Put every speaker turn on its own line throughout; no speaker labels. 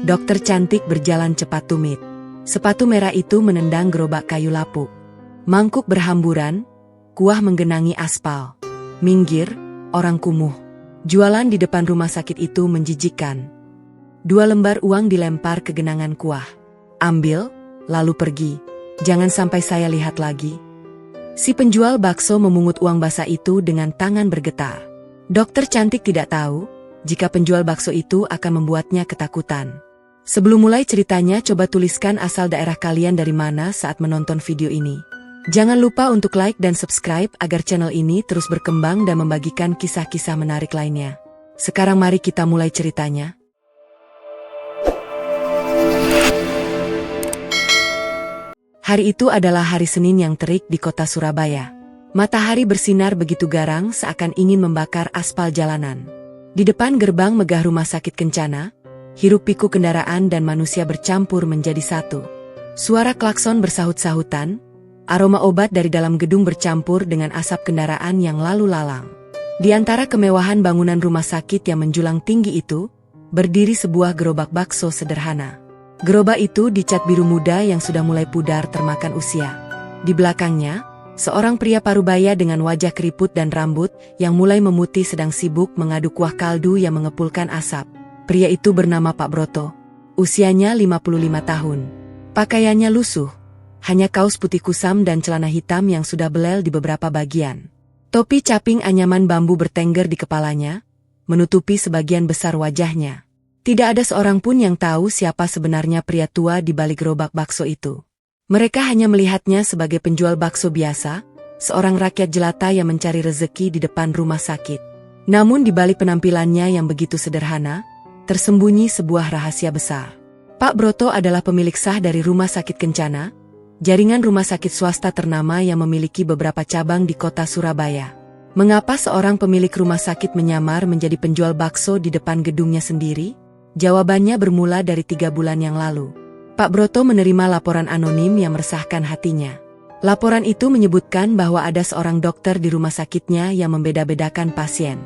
Dokter cantik berjalan cepat tumit. Sepatu merah itu menendang gerobak kayu lapuk. Mangkuk berhamburan, kuah menggenangi aspal. Minggir, orang kumuh. Jualan di depan rumah sakit itu menjijikkan. 2 lembar uang dilempar ke genangan kuah. Ambil, lalu pergi. Jangan sampai saya lihat lagi. Si penjual bakso memungut uang basah itu dengan tangan bergetar. Dokter cantik tidak tahu jika penjual bakso itu akan membuatnya ketakutan. Sebelum mulai ceritanya, coba tuliskan asal daerah kalian dari mana saat menonton video ini. Jangan lupa untuk like dan subscribe agar channel ini terus berkembang dan membagikan kisah-kisah menarik lainnya. Sekarang mari kita mulai ceritanya. Hari itu adalah hari Senin yang terik di kota Surabaya. Matahari bersinar begitu garang seakan ingin membakar aspal jalanan. Di depan gerbang megah Rumah Sakit Kencana, hiruk-pikuk kendaraan dan manusia bercampur menjadi satu. Suara klakson bersahut-sahutan, aroma obat dari dalam gedung bercampur dengan asap kendaraan yang lalu lalang. Di antara kemewahan bangunan rumah sakit yang menjulang tinggi itu, berdiri sebuah gerobak bakso sederhana. Gerobak itu dicat biru muda yang sudah mulai pudar termakan usia. Di belakangnya, seorang pria parubaya dengan wajah keriput dan rambut yang mulai memutih sedang sibuk mengaduk kuah kaldu yang mengepulkan asap. Pria itu bernama Pak Broto. Usianya 55 tahun. Pakaiannya lusuh. Hanya kaos putih kusam dan celana hitam yang sudah belel di beberapa bagian. Topi caping anyaman bambu bertengger di kepalanya, menutupi sebagian besar wajahnya. Tidak ada seorang pun yang tahu siapa sebenarnya pria tua di balik gerobak bakso itu. Mereka hanya melihatnya sebagai penjual bakso biasa, seorang rakyat jelata yang mencari rezeki di depan rumah sakit. Namun di balik penampilannya yang begitu sederhana, tersembunyi sebuah rahasia besar. Pak Broto adalah pemilik sah dari Rumah Sakit Kencana, jaringan rumah sakit swasta ternama yang memiliki beberapa cabang di kota Surabaya. Mengapa seorang pemilik rumah sakit menyamar menjadi penjual bakso di depan gedungnya sendiri? Jawabannya bermula dari 3 bulan yang lalu. Pak Broto menerima laporan anonim yang meresahkan hatinya. Laporan itu menyebutkan bahwa ada seorang dokter di rumah sakitnya yang membeda-bedakan pasien.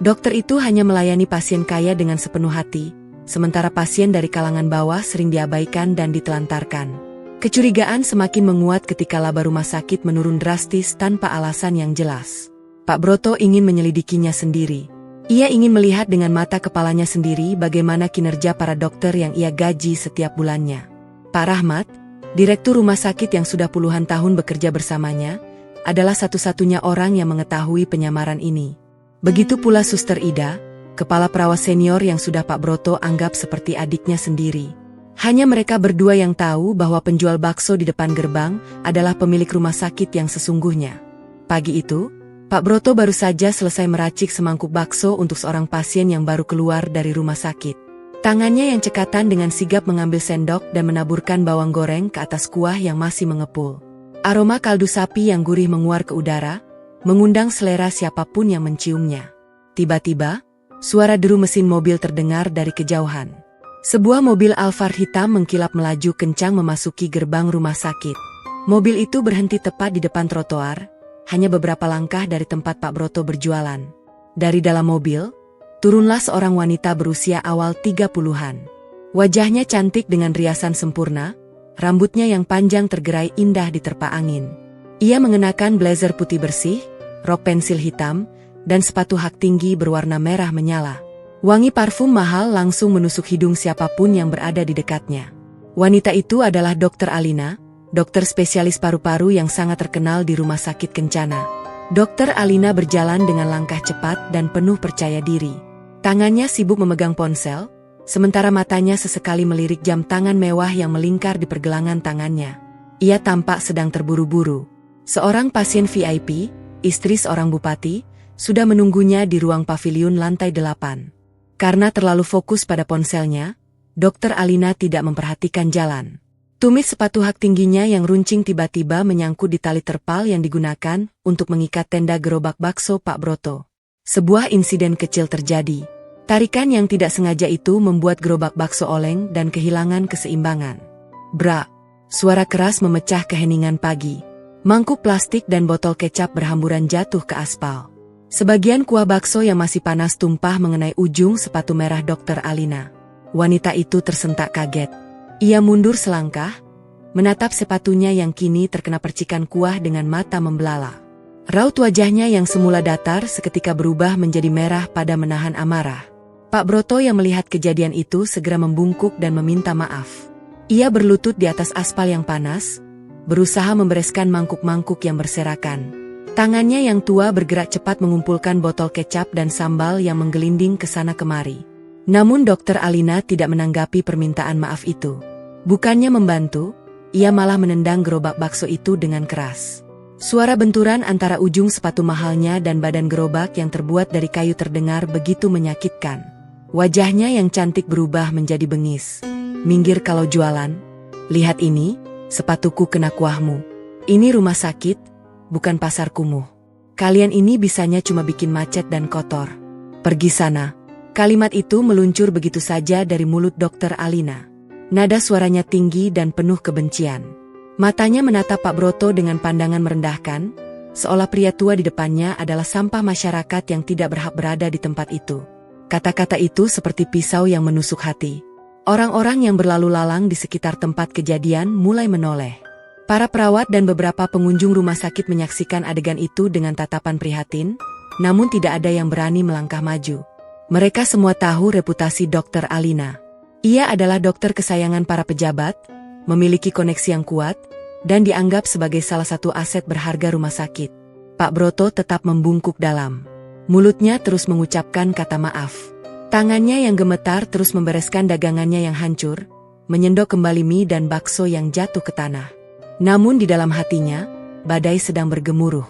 Dokter itu hanya melayani pasien kaya dengan sepenuh hati, sementara pasien dari kalangan bawah sering diabaikan dan ditelantarkan. Kecurigaan semakin menguat ketika laba rumah sakit menurun drastis tanpa alasan yang jelas. Pak Broto ingin menyelidikinya sendiri. Ia ingin melihat dengan mata kepalanya sendiri bagaimana kinerja para dokter yang ia gaji setiap bulannya. Pak Rahmat, direktur rumah sakit yang sudah puluhan tahun bekerja bersamanya, adalah satu-satunya orang yang mengetahui penyamaran ini. Begitu pula Suster Ida, kepala perawat senior yang sudah Pak Broto anggap seperti adiknya sendiri. Hanya mereka berdua yang tahu bahwa penjual bakso di depan gerbang adalah pemilik rumah sakit yang sesungguhnya. Pagi itu, Pak Broto baru saja selesai meracik semangkuk bakso untuk seorang pasien yang baru keluar dari rumah sakit. Tangannya yang cekatan dengan sigap mengambil sendok dan menaburkan bawang goreng ke atas kuah yang masih mengepul. Aroma kaldu sapi yang gurih menguar ke udara, mengundang selera siapapun yang menciumnya. Tiba-tiba, suara deru mesin mobil terdengar dari kejauhan. Sebuah mobil Alphard hitam mengkilap melaju kencang memasuki gerbang rumah sakit. Mobil itu berhenti tepat di depan trotoar, hanya beberapa langkah dari tempat Pak Broto berjualan. Dari dalam mobil, turunlah seorang wanita berusia awal 30-an. Wajahnya cantik dengan riasan sempurna, rambutnya yang panjang tergerai indah diterpa angin. Ia mengenakan blazer putih bersih, rok pensil hitam, dan sepatu hak tinggi berwarna merah menyala. Wangi parfum mahal langsung menusuk hidung siapapun yang berada di dekatnya. Wanita itu adalah Dr. Alina, dokter spesialis paru-paru yang sangat terkenal di Rumah Sakit Kencana. Dr. Alina berjalan dengan langkah cepat dan penuh percaya diri. Tangannya sibuk memegang ponsel, sementara matanya sesekali melirik jam tangan mewah yang melingkar di pergelangan tangannya. Ia tampak sedang terburu-buru. Seorang pasien VIP, istri seorang bupati, sudah menunggunya di ruang paviliun lantai 8. Karena terlalu fokus pada ponselnya, Dr. Alina tidak memperhatikan jalan. Tumit sepatu hak tingginya yang runcing tiba-tiba menyangkut di tali terpal yang digunakan untuk mengikat tenda gerobak bakso Pak Broto. Sebuah insiden kecil terjadi. Tarikan yang tidak sengaja itu membuat gerobak bakso oleng dan kehilangan keseimbangan. Brak! Suara keras memecah keheningan pagi. Mangkuk plastik dan botol kecap berhamburan jatuh ke aspal. Sebagian kuah bakso yang masih panas tumpah mengenai ujung sepatu merah Dr. Alina. Wanita itu tersentak kaget. Ia mundur selangkah, menatap sepatunya yang kini terkena percikan kuah dengan mata membelalak. Raut wajahnya yang semula datar seketika berubah menjadi merah pada menahan amarah. Pak Broto yang melihat kejadian itu segera membungkuk dan meminta maaf. Ia berlutut di atas aspal yang panas, berusaha membereskan mangkuk-mangkuk yang berserakan. Tangannya yang tua bergerak cepat mengumpulkan botol kecap dan sambal yang menggelinding ke sana kemari. Namun Dokter Alina tidak menanggapi permintaan maaf itu. Bukannya membantu, ia malah menendang gerobak bakso itu dengan keras. Suara benturan antara ujung sepatu mahalnya dan badan gerobak yang terbuat dari kayu terdengar begitu menyakitkan. Wajahnya yang cantik berubah menjadi bengis. Minggir kalau jualan. Lihat ini, sepatuku kena kuahmu. Ini rumah sakit, bukan pasar kumuh. Kalian ini bisanya cuma bikin macet dan kotor. Pergi sana. Kalimat itu meluncur begitu saja dari mulut Dokter Alina. Nada suaranya tinggi dan penuh kebencian. Matanya menatap Pak Broto dengan pandangan merendahkan, seolah pria tua di depannya adalah sampah masyarakat yang tidak berhak berada di tempat itu. Kata-kata itu seperti pisau yang menusuk hati. Orang-orang yang berlalu lalang di sekitar tempat kejadian mulai menoleh. Para perawat dan beberapa pengunjung rumah sakit menyaksikan adegan itu dengan tatapan prihatin, namun tidak ada yang berani melangkah maju. Mereka semua tahu reputasi Dokter Alina. Ia adalah dokter kesayangan para pejabat, memiliki koneksi yang kuat, dan dianggap sebagai salah satu aset berharga rumah sakit. Pak Broto tetap membungkuk dalam. Mulutnya terus mengucapkan kata maaf. Tangannya yang gemetar terus membereskan dagangannya yang hancur, menyendok kembali mie dan bakso yang jatuh ke tanah. Namun di dalam hatinya, badai sedang bergemuruh.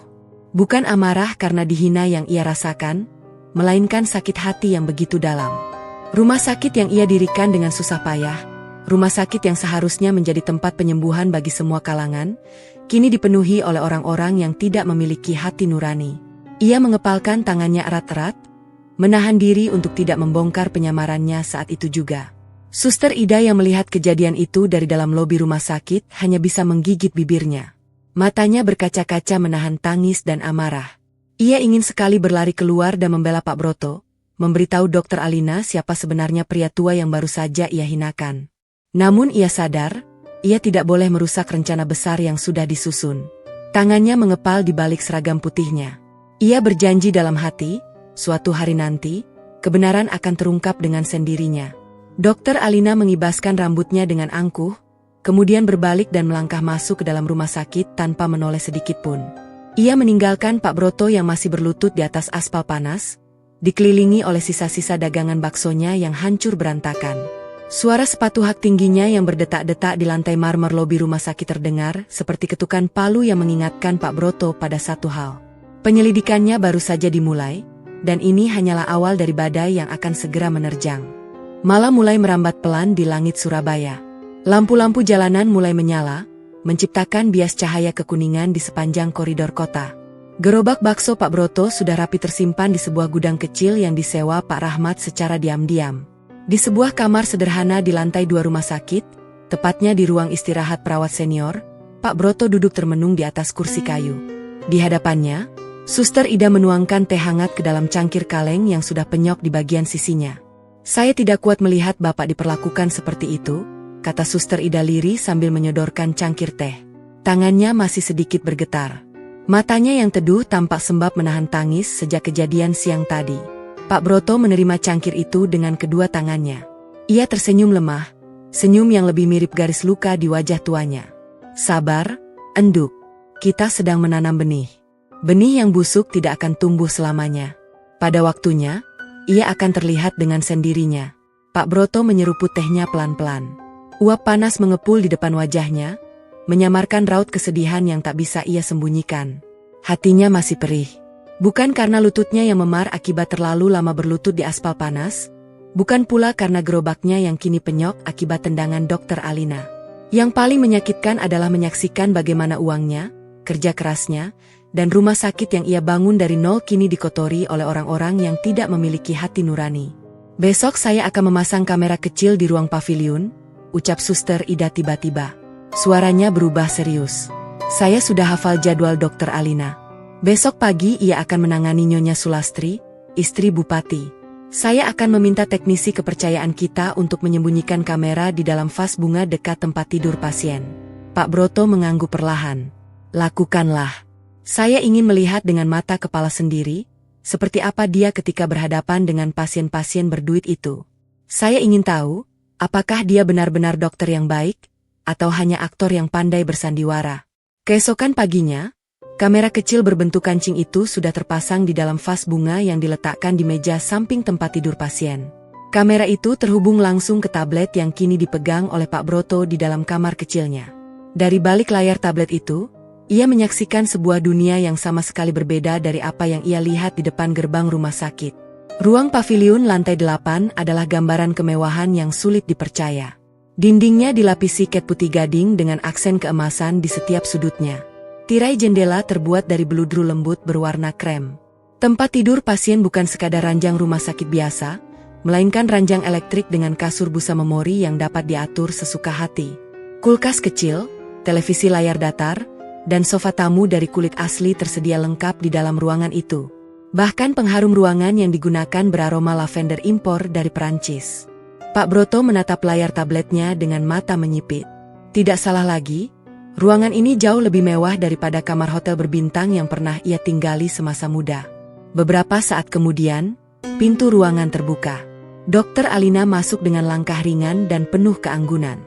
Bukan amarah karena dihina yang ia rasakan, melainkan sakit hati yang begitu dalam. Rumah sakit yang ia dirikan dengan susah payah, rumah sakit yang seharusnya menjadi tempat penyembuhan bagi semua kalangan, kini dipenuhi oleh orang-orang yang tidak memiliki hati nurani. Ia mengepalkan tangannya erat-erat, menahan diri untuk tidak membongkar penyamarannya saat itu juga. Suster Ida yang melihat kejadian itu dari dalam lobi rumah sakit hanya bisa menggigit bibirnya. Matanya berkaca-kaca menahan tangis dan amarah. Ia ingin sekali berlari keluar dan membela Pak Broto, memberitahu Dokter Alina siapa sebenarnya pria tua yang baru saja ia hinakan. Namun ia sadar, ia tidak boleh merusak rencana besar yang sudah disusun. Tangannya mengepal di balik seragam putihnya. Ia berjanji dalam hati, suatu hari nanti, kebenaran akan terungkap dengan sendirinya. Dokter Alina mengibaskan rambutnya dengan angkuh, kemudian berbalik dan melangkah masuk ke dalam rumah sakit tanpa menoleh sedikit pun. Ia meninggalkan Pak Broto yang masih berlutut di atas aspal panas, dikelilingi oleh sisa-sisa dagangan baksonya yang hancur berantakan. Suara sepatu hak tingginya yang berdetak-detak di lantai marmer lobi rumah sakit terdengar seperti ketukan palu yang mengingatkan Pak Broto pada satu hal. Penyelidikannya baru saja dimulai, dan ini hanyalah awal dari badai yang akan segera menerjang. Malam mulai merambat pelan di langit Surabaya. Lampu-lampu jalanan mulai menyala, menciptakan bias cahaya kekuningan di sepanjang koridor kota. Gerobak bakso Pak Broto sudah rapi tersimpan di sebuah gudang kecil yang disewa Pak Rahmat secara diam-diam. Di sebuah kamar sederhana di lantai 2 rumah sakit, tepatnya di ruang istirahat perawat senior, Pak Broto duduk termenung di atas kursi kayu. Di hadapannya, Suster Ida menuangkan teh hangat ke dalam cangkir kaleng yang sudah penyok di bagian sisinya. "Saya tidak kuat melihat Bapak diperlakukan seperti itu," kata Suster Ida lirih sambil menyodorkan cangkir teh. Tangannya masih sedikit bergetar. Matanya yang teduh tampak sembab menahan tangis sejak kejadian siang tadi. Pak Broto menerima cangkir itu dengan kedua tangannya. Ia tersenyum lemah, senyum yang lebih mirip garis luka di wajah tuanya. "Sabar, Enduk. Kita sedang menanam benih. Benih yang busuk tidak akan tumbuh selamanya. Pada waktunya, ia akan terlihat dengan sendirinya." Pak Broto menyeruput tehnya pelan-pelan. Uap panas mengepul di depan wajahnya, menyamarkan raut kesedihan yang tak bisa ia sembunyikan. Hatinya masih perih. Bukan karena lututnya yang memar akibat terlalu lama berlutut di aspal panas, bukan pula karena gerobaknya yang kini penyok akibat tendangan Dokter Alina. Yang paling menyakitkan adalah menyaksikan bagaimana uangnya, kerja kerasnya, dan rumah sakit yang ia bangun dari nol kini dikotori oleh orang-orang yang tidak memiliki hati nurani. "Besok saya akan memasang kamera kecil di ruang paviliun," ucap Suster Ida tiba-tiba. Suaranya berubah serius. "Saya sudah hafal jadwal Dokter Alina. Besok pagi ia akan menangani Nyonya Sulastri, istri Bupati. Saya akan meminta teknisi kepercayaan kita untuk menyembunyikan kamera di dalam vas bunga dekat tempat tidur pasien. Pak Broto mengangguk perlahan. Lakukanlah. Saya ingin melihat dengan mata kepala sendiri, seperti apa dia ketika berhadapan dengan pasien-pasien berduit itu. Saya ingin tahu, apakah dia benar-benar dokter yang baik, atau hanya aktor yang pandai bersandiwara. Keesokan paginya, kamera kecil berbentuk kancing itu sudah terpasang di dalam vas bunga yang diletakkan di meja samping tempat tidur pasien. Kamera itu terhubung langsung ke tablet yang kini dipegang oleh Pak Broto di dalam kamar kecilnya. Dari balik layar tablet itu, ia menyaksikan sebuah dunia yang sama sekali berbeda dari apa yang ia lihat di depan gerbang rumah sakit. Ruang paviliun lantai 8 adalah gambaran kemewahan yang sulit dipercaya. Dindingnya dilapisi cat putih gading dengan aksen keemasan di setiap sudutnya. Tirai jendela terbuat dari beludru lembut berwarna krem. Tempat tidur pasien bukan sekadar ranjang rumah sakit biasa, melainkan ranjang elektrik dengan kasur busa memori yang dapat diatur sesuka hati. Kulkas kecil, televisi layar datar, dan sofa tamu dari kulit asli tersedia lengkap di dalam ruangan itu. Bahkan pengharum ruangan yang digunakan beraroma lavender impor dari Perancis. Pak Broto menatap layar tabletnya dengan mata menyipit. Tidak salah lagi, ruangan ini jauh lebih mewah daripada kamar hotel berbintang yang pernah ia tinggali semasa muda. Beberapa saat kemudian, pintu ruangan terbuka. Dokter Alina masuk dengan langkah ringan dan penuh keanggunan.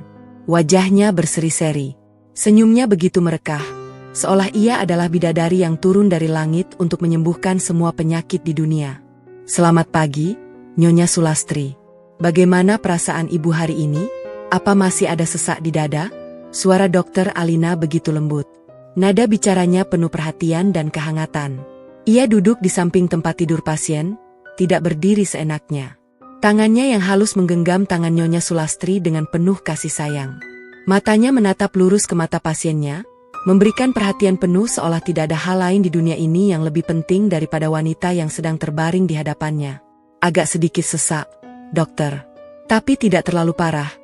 Wajahnya berseri-seri. Senyumnya begitu merekah, seolah ia adalah bidadari yang turun dari langit untuk menyembuhkan semua penyakit di dunia. Selamat pagi, Nyonya Sulastri. Bagaimana perasaan ibu hari ini? Apa masih ada sesak di dada? Suara Dokter Alina begitu lembut. Nada bicaranya penuh perhatian dan kehangatan. Ia duduk di samping tempat tidur pasien, tidak berdiri seenaknya. Tangannya yang halus menggenggam tangan Nyonya Sulastri dengan penuh kasih sayang. Matanya menatap lurus ke mata pasiennya, memberikan perhatian penuh seolah tidak ada hal lain di dunia ini yang lebih penting daripada wanita yang sedang terbaring di hadapannya. Agak sedikit sesak, dokter. Tapi tidak terlalu parah,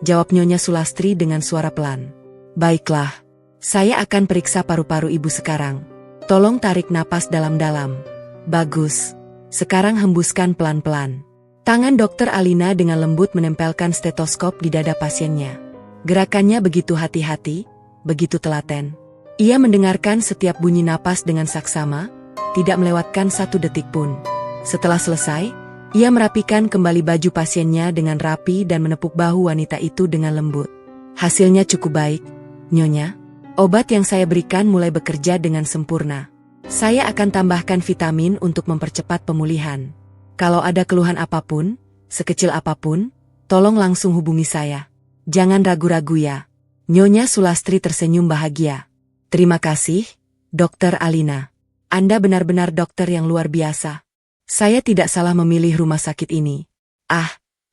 jawab Nyonya Sulastri dengan suara pelan. Baiklah, saya akan periksa paru-paru ibu sekarang. Tolong tarik napas dalam-dalam. Bagus. Sekarang hembuskan pelan-pelan. Tangan Dokter Alina dengan lembut menempelkan stetoskop di dada pasiennya. Gerakannya begitu hati-hati, begitu telaten. Ia mendengarkan setiap bunyi napas dengan saksama, tidak melewatkan satu detik pun. Setelah selesai, ia merapikan kembali baju pasiennya dengan rapi dan menepuk bahu wanita itu dengan lembut. Hasilnya cukup baik, Nyonya. Obat yang saya berikan mulai bekerja dengan sempurna. Saya akan tambahkan vitamin untuk mempercepat pemulihan. Kalau ada keluhan apapun, sekecil apapun, tolong langsung hubungi saya. Jangan ragu-ragu ya. Nyonya Sulastri tersenyum bahagia. Terima kasih, Dokter Alina. Anda benar-benar dokter yang luar biasa. Saya tidak salah memilih rumah sakit ini.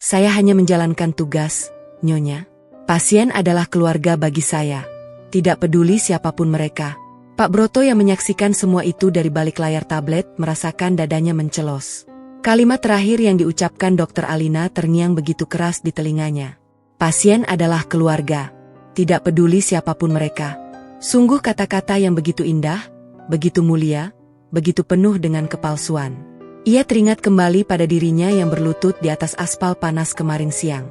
Saya hanya menjalankan tugas, Nyonya. Pasien adalah keluarga bagi saya. Tidak peduli siapapun mereka. Pak Broto yang menyaksikan semua itu dari balik layar tablet merasakan dadanya mencelos. Kalimat terakhir yang diucapkan Dokter Alina terngiang begitu keras di telinganya. Pasien adalah keluarga. Tidak peduli siapapun mereka. Sungguh kata-kata yang begitu indah, begitu mulia, begitu penuh dengan kepalsuan. Ia teringat kembali pada dirinya yang berlutut di atas aspal panas kemarin siang.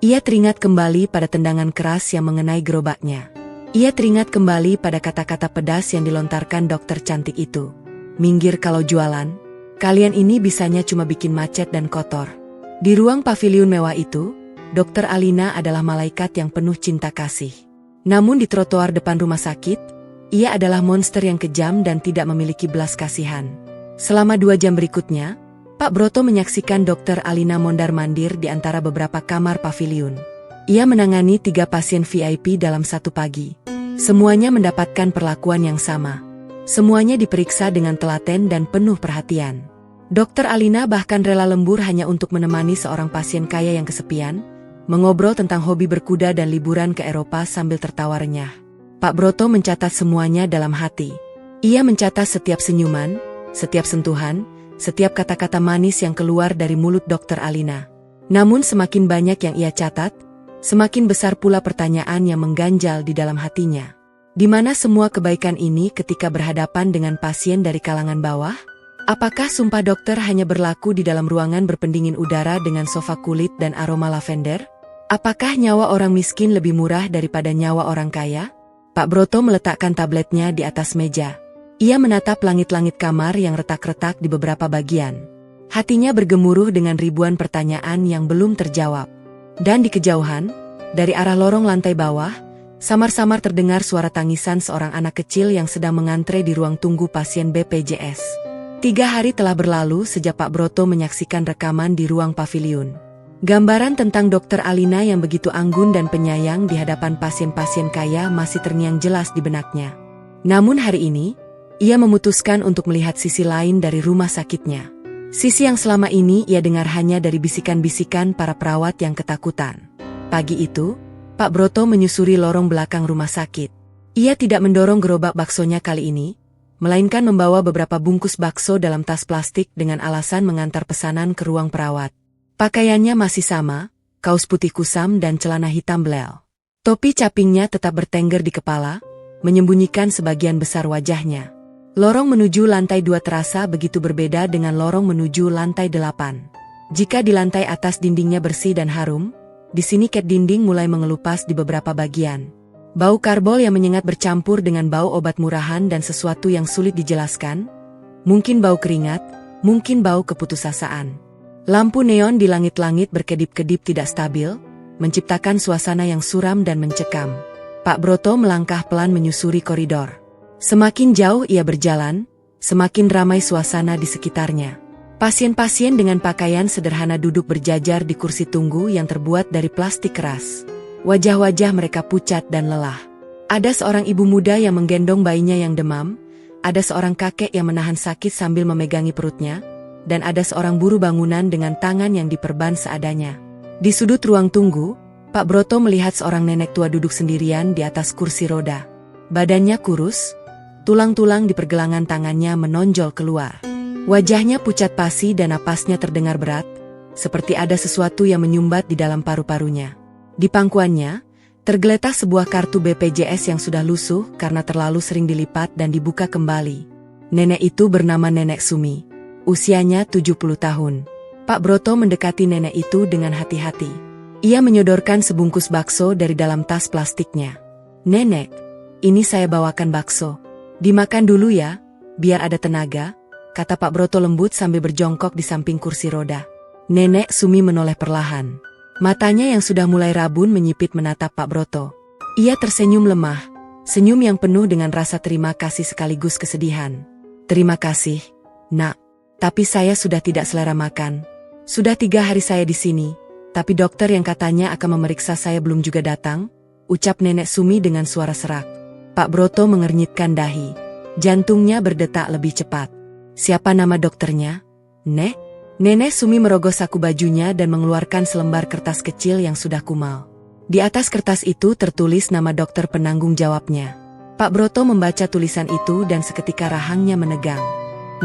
Ia teringat kembali pada tendangan keras yang mengenai gerobaknya. Ia teringat kembali pada kata-kata pedas yang dilontarkan dokter cantik itu. Minggir kalau jualan, kalian ini bisanya cuma bikin macet dan kotor. Di ruang paviliun mewah itu, Dokter Alina adalah malaikat yang penuh cinta kasih. Namun di trotoar depan rumah sakit, ia adalah monster yang kejam dan tidak memiliki belas kasihan. Selama 2 jam berikutnya, Pak Broto menyaksikan Dokter Alina mondar-mandir di antara beberapa kamar paviliun. Ia menangani 3 pasien VIP dalam satu pagi. Semuanya mendapatkan perlakuan yang sama. Semuanya diperiksa dengan telaten dan penuh perhatian. Dokter Alina bahkan rela lembur hanya untuk menemani seorang pasien kaya yang kesepian, mengobrol tentang hobi berkuda dan liburan ke Eropa sambil tertawa renyah. Pak Broto mencatat semuanya dalam hati. Ia mencatat setiap senyuman, setiap sentuhan, setiap kata-kata manis yang keluar dari mulut Dokter Alina. Namun semakin banyak yang ia catat, semakin besar pula pertanyaan yang mengganjal di dalam hatinya. Di mana semua kebaikan ini ketika berhadapan dengan pasien dari kalangan bawah? Apakah sumpah dokter hanya berlaku di dalam ruangan berpendingin udara dengan sofa kulit dan aroma lavender? Apakah nyawa orang miskin lebih murah daripada nyawa orang kaya? Pak Broto meletakkan tabletnya di atas meja. Ia menatap langit-langit kamar yang retak-retak di beberapa bagian. Hatinya bergemuruh dengan ribuan pertanyaan yang belum terjawab. Dan di kejauhan, dari arah lorong lantai bawah, samar-samar terdengar suara tangisan seorang anak kecil yang sedang mengantre di ruang tunggu pasien BPJS. 3 hari telah berlalu sejak Pak Broto menyaksikan rekaman di ruang paviliun. Gambaran tentang Dokter Alina yang begitu anggun dan penyayang di hadapan pasien-pasien kaya masih terngiang jelas di benaknya. Namun hari ini, ia memutuskan untuk melihat sisi lain dari rumah sakitnya. Sisi yang selama ini ia dengar hanya dari bisikan-bisikan para perawat yang ketakutan. Pagi itu, Pak Broto menyusuri lorong belakang rumah sakit. Ia tidak mendorong gerobak baksonya kali ini, melainkan membawa beberapa bungkus bakso dalam tas plastik dengan alasan mengantar pesanan ke ruang perawat. Pakaiannya masih sama, kaos putih kusam dan celana hitam belel. Topi capingnya tetap bertengger di kepala, menyembunyikan sebagian besar wajahnya. Lorong menuju lantai 2 terasa begitu berbeda dengan lorong menuju lantai 8. Jika di lantai atas dindingnya bersih dan harum, di sini cat dinding mulai mengelupas di beberapa bagian. Bau karbol yang menyengat bercampur dengan bau obat murahan dan sesuatu yang sulit dijelaskan. Mungkin bau keringat, mungkin bau keputusasaan. Lampu neon di langit-langit berkedip-kedip tidak stabil, menciptakan suasana yang suram dan mencekam. Pak Broto melangkah pelan menyusuri koridor. Semakin jauh ia berjalan, semakin ramai suasana di sekitarnya. Pasien-pasien dengan pakaian sederhana duduk berjajar di kursi tunggu yang terbuat dari plastik keras. Wajah-wajah mereka pucat dan lelah. Ada seorang ibu muda yang menggendong bayinya yang demam, ada seorang kakek yang menahan sakit sambil memegangi perutnya, dan ada seorang buruh bangunan dengan tangan yang diperban seadanya. Di sudut ruang tunggu, Pak Broto melihat seorang nenek tua duduk sendirian di atas kursi roda. Badannya kurus, tulang-tulang di pergelangan tangannya menonjol keluar. Wajahnya pucat pasi dan napasnya terdengar berat, seperti ada sesuatu yang menyumbat di dalam paru-parunya. Di pangkuannya, tergeletak sebuah kartu BPJS yang sudah lusuh karena terlalu sering dilipat dan dibuka kembali. Nenek itu bernama Nenek Sumi. Usianya 70 tahun. Pak Broto mendekati nenek itu dengan hati-hati. Ia menyodorkan sebungkus bakso dari dalam tas plastiknya. "Nenek, ini saya bawakan bakso. Dimakan dulu ya, biar ada tenaga," kata Pak Broto lembut sambil berjongkok di samping kursi roda. Nenek Sumi menoleh perlahan. Matanya yang sudah mulai rabun menyipit menatap Pak Broto. Ia tersenyum lemah, senyum yang penuh dengan rasa terima kasih sekaligus kesedihan. "Terima kasih, Nak. Tapi saya sudah tidak selera makan. Sudah 3 hari saya di sini, tapi dokter yang katanya akan memeriksa saya belum juga datang," ucap Nenek Sumi dengan suara serak. Pak Broto mengernyitkan dahi. Jantungnya berdetak lebih cepat. "Siapa nama dokternya, Nek?" Nenek Sumi merogoh saku bajunya dan mengeluarkan selembar kertas kecil yang sudah kumal. Di atas kertas itu tertulis nama dokter penanggung jawabnya. Pak Broto membaca tulisan itu dan seketika rahangnya menegang.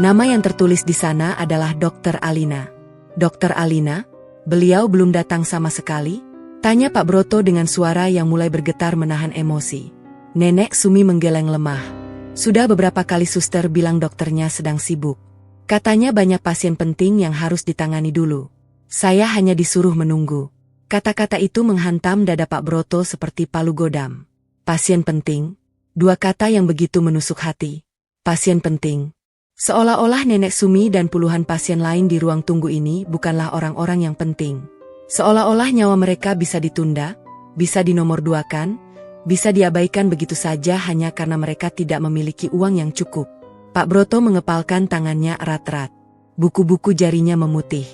Nama yang tertulis di sana adalah Dokter Alina. "Dokter Alina? Beliau belum datang sama sekali?" tanya Pak Broto dengan suara yang mulai bergetar menahan emosi. Nenek Sumi menggeleng lemah. "Sudah beberapa kali suster bilang dokternya sedang sibuk. Katanya banyak pasien penting yang harus ditangani dulu. Saya hanya disuruh menunggu." Kata-kata itu menghantam dada Pak Broto seperti palu godam. Pasien penting? 2 kata yang begitu menusuk hati. Pasien penting. Seolah-olah Nenek Sumi dan puluhan pasien lain di ruang tunggu ini bukanlah orang-orang yang penting. Seolah-olah nyawa mereka bisa ditunda, bisa dinomorduakan, bisa diabaikan begitu saja hanya karena mereka tidak memiliki uang yang cukup. Pak Broto mengepalkan tangannya erat-erat. Buku-buku jarinya memutih.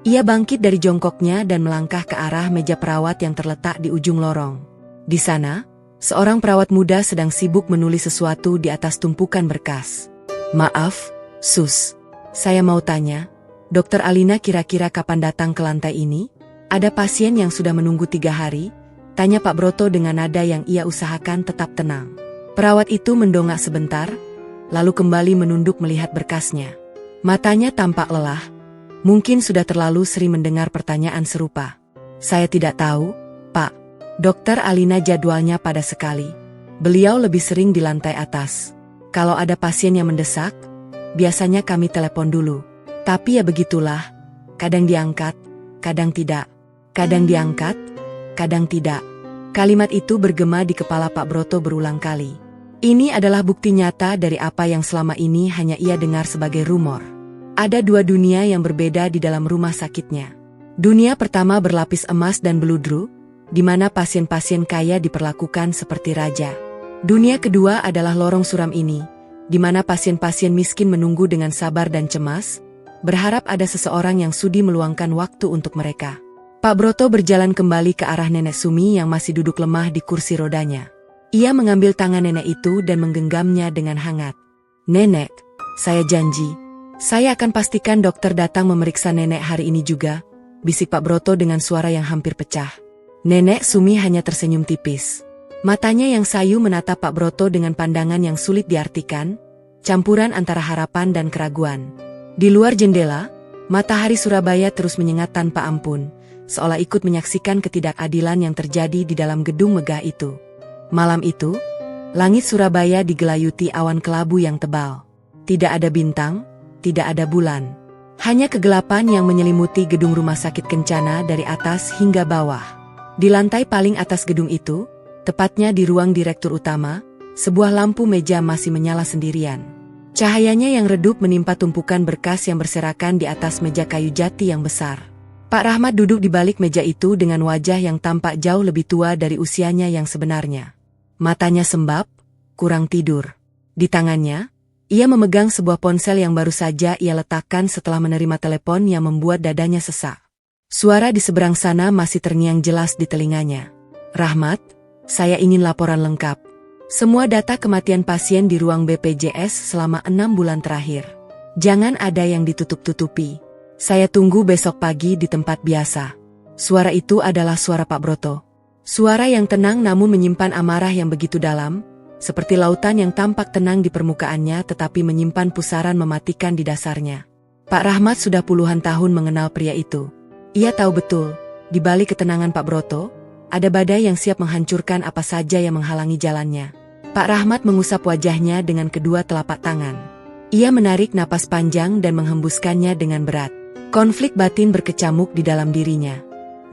Ia bangkit dari jongkoknya dan melangkah ke arah meja perawat yang terletak di ujung lorong. Di sana, seorang perawat muda sedang sibuk menulis sesuatu di atas tumpukan berkas. "Maaf, Sus. Saya mau tanya, Dokter Alina kira-kira kapan datang ke lantai ini? Ada pasien yang sudah menunggu 3 hari?" tanya Pak Broto dengan nada yang ia usahakan tetap tenang. Perawat itu mendongak sebentar, lalu kembali menunduk melihat berkasnya. Matanya tampak lelah, mungkin sudah terlalu sering mendengar pertanyaan serupa. "Saya tidak tahu, Pak. Dokter Alina jadwalnya padat sekali. Beliau lebih sering di lantai atas. Kalau ada pasien yang mendesak, biasanya kami telepon dulu. Tapi ya begitulah, kadang diangkat, kadang tidak. Kadang diangkat, kadang tidak. Kalimat itu bergema di kepala Pak Broto berulang kali. Ini adalah bukti nyata dari apa yang selama ini hanya ia dengar sebagai rumor. Ada dua dunia yang berbeda di dalam rumah sakitnya. Dunia pertama berlapis emas dan beludru, di mana pasien-pasien kaya diperlakukan seperti raja. Dunia kedua adalah lorong suram ini, di mana pasien-pasien miskin menunggu dengan sabar dan cemas, berharap ada seseorang yang sudi meluangkan waktu untuk mereka. Pak Broto berjalan kembali ke arah Nenek Sumi yang masih duduk lemah di kursi rodanya. Ia mengambil tangan nenek itu dan menggenggamnya dengan hangat. "Nenek, saya janji. Saya akan pastikan dokter datang memeriksa nenek hari ini juga," bisik Pak Broto dengan suara yang hampir pecah. Nenek Sumi hanya tersenyum tipis. Matanya yang sayu menatap Pak Broto dengan pandangan yang sulit diartikan, campuran antara harapan dan keraguan. Di luar jendela, matahari Surabaya terus menyengat tanpa ampun, seolah ikut menyaksikan ketidakadilan yang terjadi di dalam gedung megah itu. Malam itu, langit Surabaya digelayuti awan kelabu yang tebal. Tidak ada bintang, tidak ada bulan. Hanya kegelapan yang menyelimuti gedung rumah sakit Kencana dari atas hingga bawah. Di lantai paling atas gedung itu, tepatnya di ruang direktur utama, sebuah lampu meja masih menyala sendirian. Cahayanya yang redup menimpa tumpukan berkas yang berserakan di atas meja kayu jati yang besar. Pak Rahmat duduk di balik meja itu dengan wajah yang tampak jauh lebih tua dari usianya yang sebenarnya. Matanya sembab, kurang tidur. Di tangannya, ia memegang sebuah ponsel yang baru saja ia letakkan setelah menerima telepon yang membuat dadanya sesak. Suara di seberang sana masih terngiang jelas di telinganya. "Rahmat, saya ingin laporan lengkap. Semua data kematian pasien di ruang BPJS selama 6 bulan terakhir. Jangan ada yang ditutup-tutupi. Saya tunggu besok pagi di tempat biasa." Suara itu adalah suara Pak Broto. Suara yang tenang namun menyimpan amarah yang begitu dalam, seperti lautan yang tampak tenang di permukaannya tetapi menyimpan pusaran mematikan di dasarnya. Pak Rahmat sudah puluhan tahun mengenal pria itu. Ia tahu betul, di balik ketenangan Pak Broto, ada badai yang siap menghancurkan apa saja yang menghalangi jalannya. Pak Rahmat mengusap wajahnya dengan kedua telapak tangan. Ia menarik napas panjang dan menghembuskannya dengan berat. Konflik batin berkecamuk di dalam dirinya.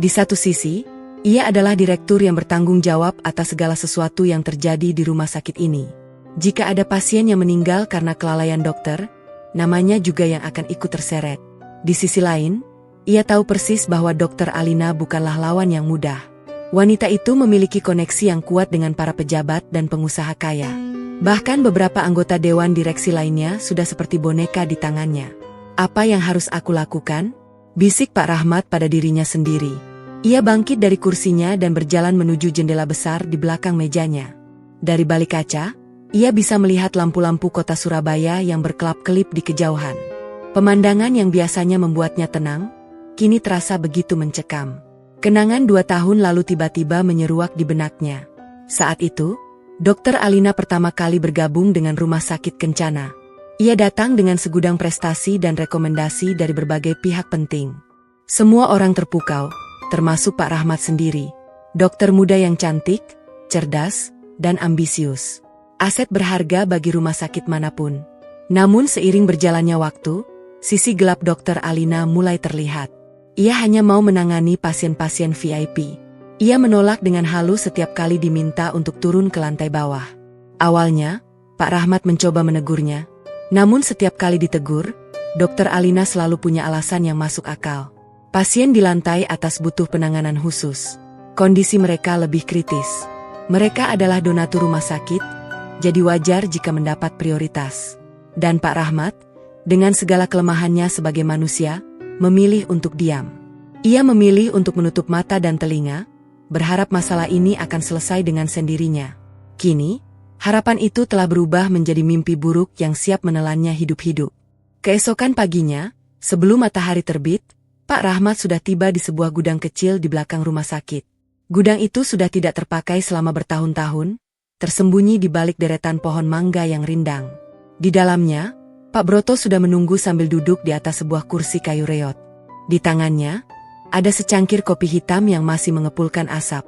Di satu sisi, ia adalah direktur yang bertanggung jawab atas segala sesuatu yang terjadi di rumah sakit ini. Jika ada pasien yang meninggal karena kelalaian dokter, namanya juga yang akan ikut terseret. Di sisi lain, ia tahu persis bahwa Dokter Alina bukanlah lawan yang mudah. Wanita itu memiliki koneksi yang kuat dengan para pejabat dan pengusaha kaya. Bahkan beberapa anggota dewan direksi lainnya sudah seperti boneka di tangannya. "Apa yang harus aku lakukan?" bisik Pak Rahmat pada dirinya sendiri. Ia bangkit dari kursinya dan berjalan menuju jendela besar di belakang mejanya. Dari balik kaca, ia bisa melihat lampu-lampu kota Surabaya yang berkelap-kelip di kejauhan. Pemandangan yang biasanya membuatnya tenang, kini terasa begitu mencekam. Kenangan 2 tahun lalu tiba-tiba menyeruak di benaknya. Saat itu, Dokter Alina pertama kali bergabung dengan Rumah Sakit Kencana. Ia datang dengan segudang prestasi dan rekomendasi dari berbagai pihak penting. Semua orang terpukau, termasuk Pak Rahmat sendiri. Dokter muda yang cantik, cerdas, dan ambisius. Aset berharga bagi rumah sakit manapun. Namun seiring berjalannya waktu, sisi gelap Dokter Alina mulai terlihat. Ia hanya mau menangani pasien-pasien VIP. Ia menolak dengan halus setiap kali diminta untuk turun ke lantai bawah. Awalnya, Pak Rahmat mencoba menegurnya. Namun setiap kali ditegur, Dokter Alina selalu punya alasan yang masuk akal. Pasien di lantai atas butuh penanganan khusus. Kondisi mereka lebih kritis. Mereka adalah donatur rumah sakit, jadi wajar jika mendapat prioritas. Dan Pak Rahmat, dengan segala kelemahannya sebagai manusia, memilih untuk diam. Ia memilih untuk menutup mata dan telinga, berharap masalah ini akan selesai dengan sendirinya. Kini, harapan itu telah berubah menjadi mimpi buruk yang siap menelannya hidup-hidup. Keesokan paginya, sebelum matahari terbit, Pak Rahmat sudah tiba di sebuah gudang kecil di belakang rumah sakit. Gudang itu sudah tidak terpakai selama bertahun-tahun, tersembunyi di balik deretan pohon mangga yang rindang. Di dalamnya, Pak Broto sudah menunggu sambil duduk di atas sebuah kursi kayu reot. Di tangannya, ada secangkir kopi hitam yang masih mengepulkan asap.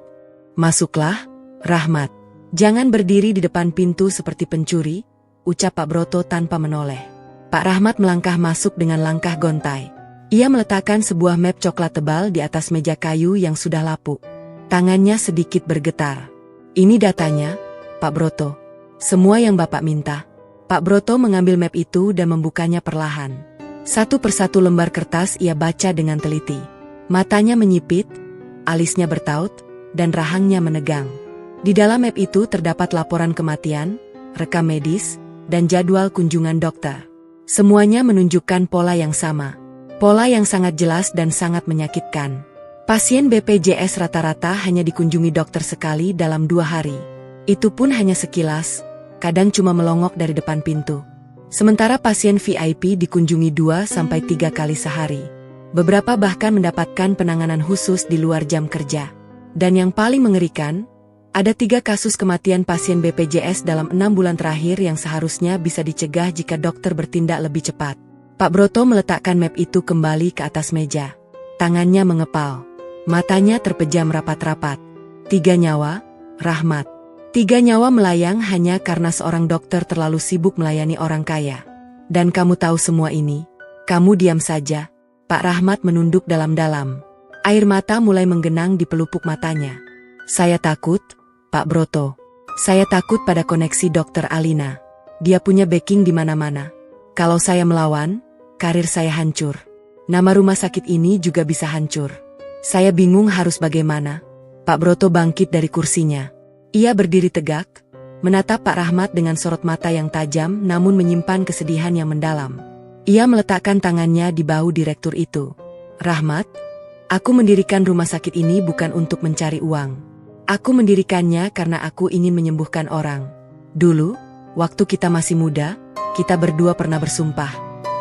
"Masuklah, Rahmat. Jangan berdiri di depan pintu seperti pencuri," ucap Pak Broto tanpa menoleh. Pak Rahmat melangkah masuk dengan langkah gontai. Ia meletakkan sebuah map coklat tebal di atas meja kayu yang sudah lapuk. Tangannya sedikit bergetar. Ini datanya, Pak Broto. Semua yang Bapak minta. Pak Broto mengambil map itu dan membukanya perlahan. Satu persatu lembar kertas ia baca dengan teliti. Matanya menyipit, alisnya bertaut, dan rahangnya menegang. Di dalam map itu terdapat laporan kematian, rekam medis, dan jadwal kunjungan dokter. Semuanya menunjukkan pola yang sama. Pola yang sangat jelas dan sangat menyakitkan. Pasien BPJS rata-rata hanya dikunjungi dokter sekali dalam 2 hari. Itu pun hanya sekilas, kadang cuma melongok dari depan pintu. Sementara pasien VIP dikunjungi 2-3 kali sehari. Beberapa bahkan mendapatkan penanganan khusus di luar jam kerja. Dan yang paling mengerikan, ada 3 kasus kematian pasien BPJS dalam 6 bulan terakhir yang seharusnya bisa dicegah jika dokter bertindak lebih cepat. Pak Broto meletakkan map itu kembali ke atas meja. Tangannya mengepal. Matanya terpejam rapat-rapat. 3 nyawa, Rahmat. 3 nyawa melayang hanya karena seorang dokter terlalu sibuk melayani orang kaya. Dan kamu tahu semua ini? Kamu diam saja. Pak Rahmat menunduk dalam-dalam. Air mata mulai menggenang di pelupuk matanya. Saya takut, Pak Broto. Saya takut pada koneksi Dokter Alina. Dia punya backing di mana-mana. Kalau saya melawan, karir saya hancur. Nama rumah sakit ini juga bisa hancur. Saya bingung harus bagaimana. Pak Broto bangkit dari kursinya. Ia berdiri tegak, menatap Pak Rahmat dengan sorot mata yang tajam namun menyimpan kesedihan yang mendalam. Ia meletakkan tangannya di bahu direktur itu. Rahmat, aku mendirikan rumah sakit ini bukan untuk mencari uang. Aku mendirikannya karena aku ingin menyembuhkan orang. Dulu, waktu kita masih muda, kita berdua pernah bersumpah.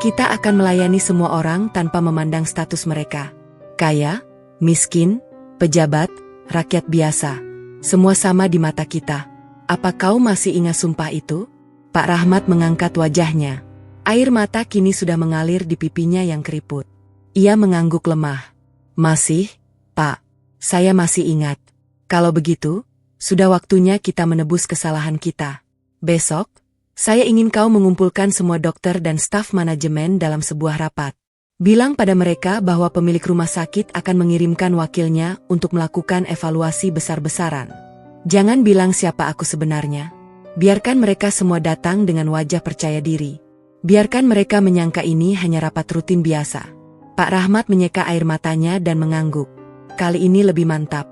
Kita akan melayani semua orang tanpa memandang status mereka. Kaya, miskin, pejabat, rakyat biasa. Semua sama di mata kita. Apa kau masih ingat sumpah itu? Pak Rahmat mengangkat wajahnya. Air mata kini sudah mengalir di pipinya yang keriput. Ia mengangguk lemah. Masih, Pak. Saya masih ingat. Kalau begitu, sudah waktunya kita menebus kesalahan kita. Besok, saya ingin kau mengumpulkan semua dokter dan staf manajemen dalam sebuah rapat. Bilang pada mereka bahwa pemilik rumah sakit akan mengirimkan wakilnya untuk melakukan evaluasi besar-besaran. Jangan bilang siapa aku sebenarnya. Biarkan mereka semua datang dengan wajah percaya diri. Biarkan mereka menyangka ini hanya rapat rutin biasa. Pak Rahmat menyeka air matanya dan mengangguk. Kali ini lebih mantap.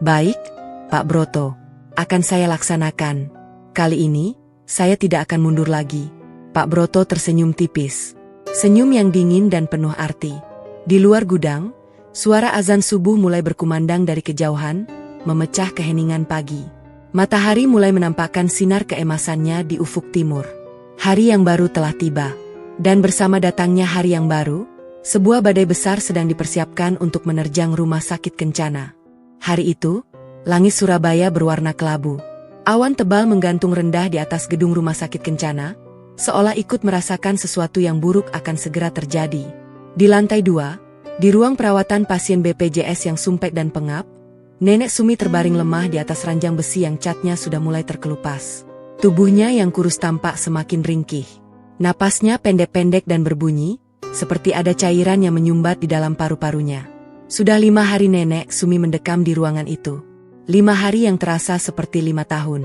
Baik, Pak Broto. Akan saya laksanakan. Kali ini, saya tidak akan mundur lagi. Pak Broto tersenyum tipis. Senyum yang dingin dan penuh arti. Di luar gudang, suara azan subuh mulai berkumandang dari kejauhan, memecah keheningan pagi. Matahari mulai menampakkan sinar keemasannya di ufuk timur. Hari yang baru telah tiba. Dan bersama datangnya hari yang baru, sebuah badai besar sedang dipersiapkan untuk menerjang rumah sakit Kencana. Hari itu, langit Surabaya berwarna kelabu. Awan tebal menggantung rendah di atas gedung rumah sakit Kencana, seolah ikut merasakan sesuatu yang buruk akan segera terjadi. Di lantai 2, di ruang perawatan pasien BPJS yang sumpek dan pengap, Nenek Sumi terbaring lemah di atas ranjang besi yang catnya sudah mulai terkelupas. Tubuhnya yang kurus tampak semakin ringkih. Napasnya pendek-pendek dan berbunyi, seperti ada cairan yang menyumbat di dalam paru-parunya. Sudah 5 hari Nenek Sumi mendekam di ruangan itu. 5 hari yang terasa seperti 5 tahun.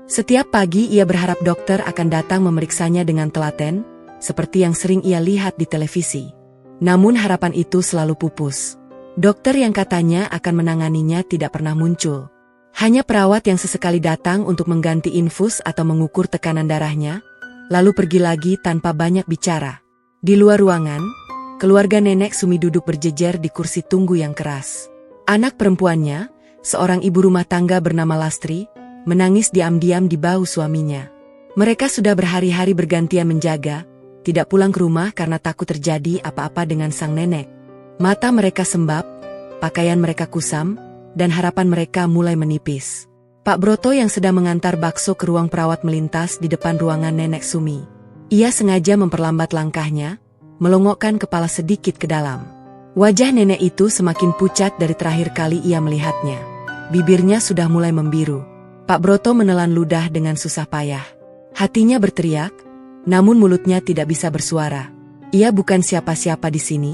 Setiap pagi ia berharap dokter akan datang memeriksanya dengan telaten, seperti yang sering ia lihat di televisi. Namun harapan itu selalu pupus. Dokter yang katanya akan menanganinya tidak pernah muncul. Hanya perawat yang sesekali datang untuk mengganti infus atau mengukur tekanan darahnya, lalu pergi lagi tanpa banyak bicara. Di luar ruangan, keluarga Nenek Sumi duduk berjejer di kursi tunggu yang keras. Anak perempuannya, seorang ibu rumah tangga bernama Lastri, menangis diam-diam di bahu suaminya. Mereka sudah berhari-hari bergantian menjaga, tidak pulang ke rumah karena takut terjadi apa-apa dengan sang nenek. Mata mereka sembab, pakaian mereka kusam, dan harapan mereka mulai menipis. Pak Broto yang sedang mengantar bakso ke ruang perawat melintas di depan ruangan Nenek Sumi. Ia sengaja memperlambat langkahnya, melongokkan kepala sedikit ke dalam. Wajah nenek itu semakin pucat dari terakhir kali ia melihatnya. Bibirnya sudah mulai membiru. Pak Broto menelan ludah dengan susah payah. Hatinya berteriak, namun mulutnya tidak bisa bersuara. Ia bukan siapa-siapa di sini.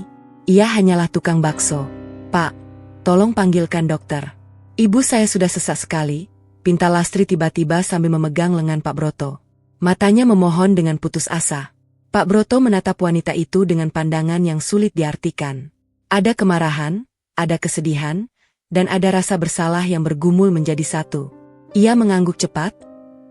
Ia hanyalah tukang bakso. Pak, tolong panggilkan dokter. Ibu saya sudah sesak sekali, pinta Lastri tiba-tiba sambil memegang lengan Pak Broto. Matanya memohon dengan putus asa. Pak Broto menatap wanita itu dengan pandangan yang sulit diartikan. Ada kemarahan, ada kesedihan, dan ada rasa bersalah yang bergumul menjadi satu. Ia mengangguk cepat,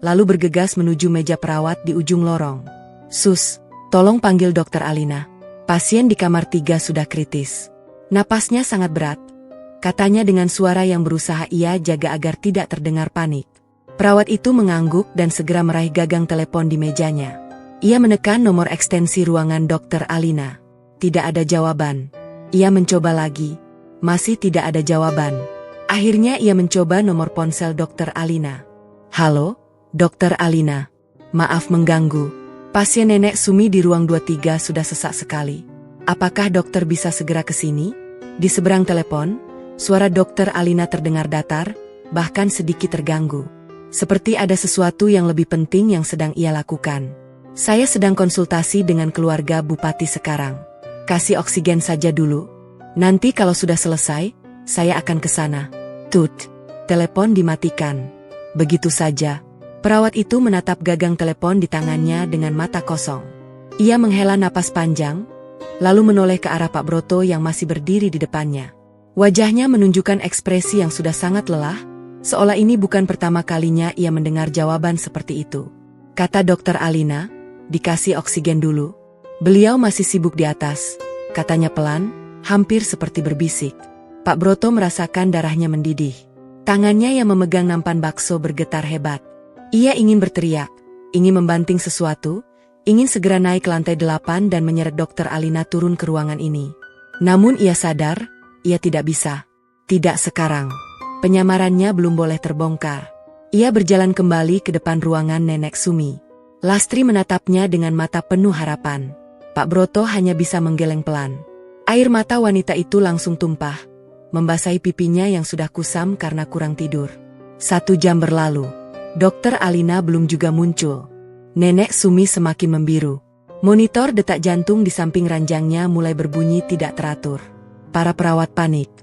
lalu bergegas menuju meja perawat di ujung lorong. Sus, tolong panggil dokter Alina. Pasien di kamar 3 sudah kritis. Napasnya sangat berat, katanya dengan suara yang berusaha ia jaga agar tidak terdengar panik. Perawat itu mengangguk dan segera meraih gagang telepon di mejanya. Ia menekan nomor ekstensi ruangan dokter Alina. Tidak ada jawaban. Ia mencoba lagi. Masih tidak ada jawaban. Akhirnya ia mencoba nomor ponsel dokter Alina. Halo, dokter Alina. Maaf mengganggu. Pasien nenek Sumi di ruang 23 sudah sesak sekali. Apakah dokter bisa segera ke sini? Di seberang telepon, suara dokter Alina terdengar datar, bahkan sedikit terganggu. Seperti ada sesuatu yang lebih penting yang sedang ia lakukan. Saya sedang konsultasi dengan keluarga Bupati sekarang. Kasih oksigen saja dulu. Nanti kalau sudah selesai, saya akan ke sana. Tut, telepon dimatikan. Begitu saja. Perawat itu menatap gagang telepon di tangannya dengan mata kosong. Ia menghela napas panjang, lalu menoleh ke arah Pak Broto yang masih berdiri di depannya. Wajahnya menunjukkan ekspresi yang sudah sangat lelah, seolah ini bukan pertama kalinya ia mendengar jawaban seperti itu. Kata dokter Alina, dikasih oksigen dulu. Beliau masih sibuk di atas, katanya pelan, hampir seperti berbisik. Pak Broto merasakan darahnya mendidih. Tangannya yang memegang nampan bakso bergetar hebat. Ia ingin berteriak, ingin membanting sesuatu, ingin segera naik ke lantai 8 dan menyeret dokter Alina turun ke ruangan ini. Namun ia sadar, ia tidak bisa. Tidak sekarang. Penyamarannya belum boleh terbongkar. Ia berjalan kembali ke depan ruangan nenek Sumi. Lastri menatapnya dengan mata penuh harapan. Pak Broto hanya bisa menggeleng pelan. Air mata wanita itu langsung tumpah, membasahi pipinya yang sudah kusam karena kurang tidur. 1 jam berlalu. Dokter Alina belum juga muncul. Nenek Sumi semakin membiru. Monitor detak jantung di samping ranjangnya mulai berbunyi tidak teratur. Para perawat panik.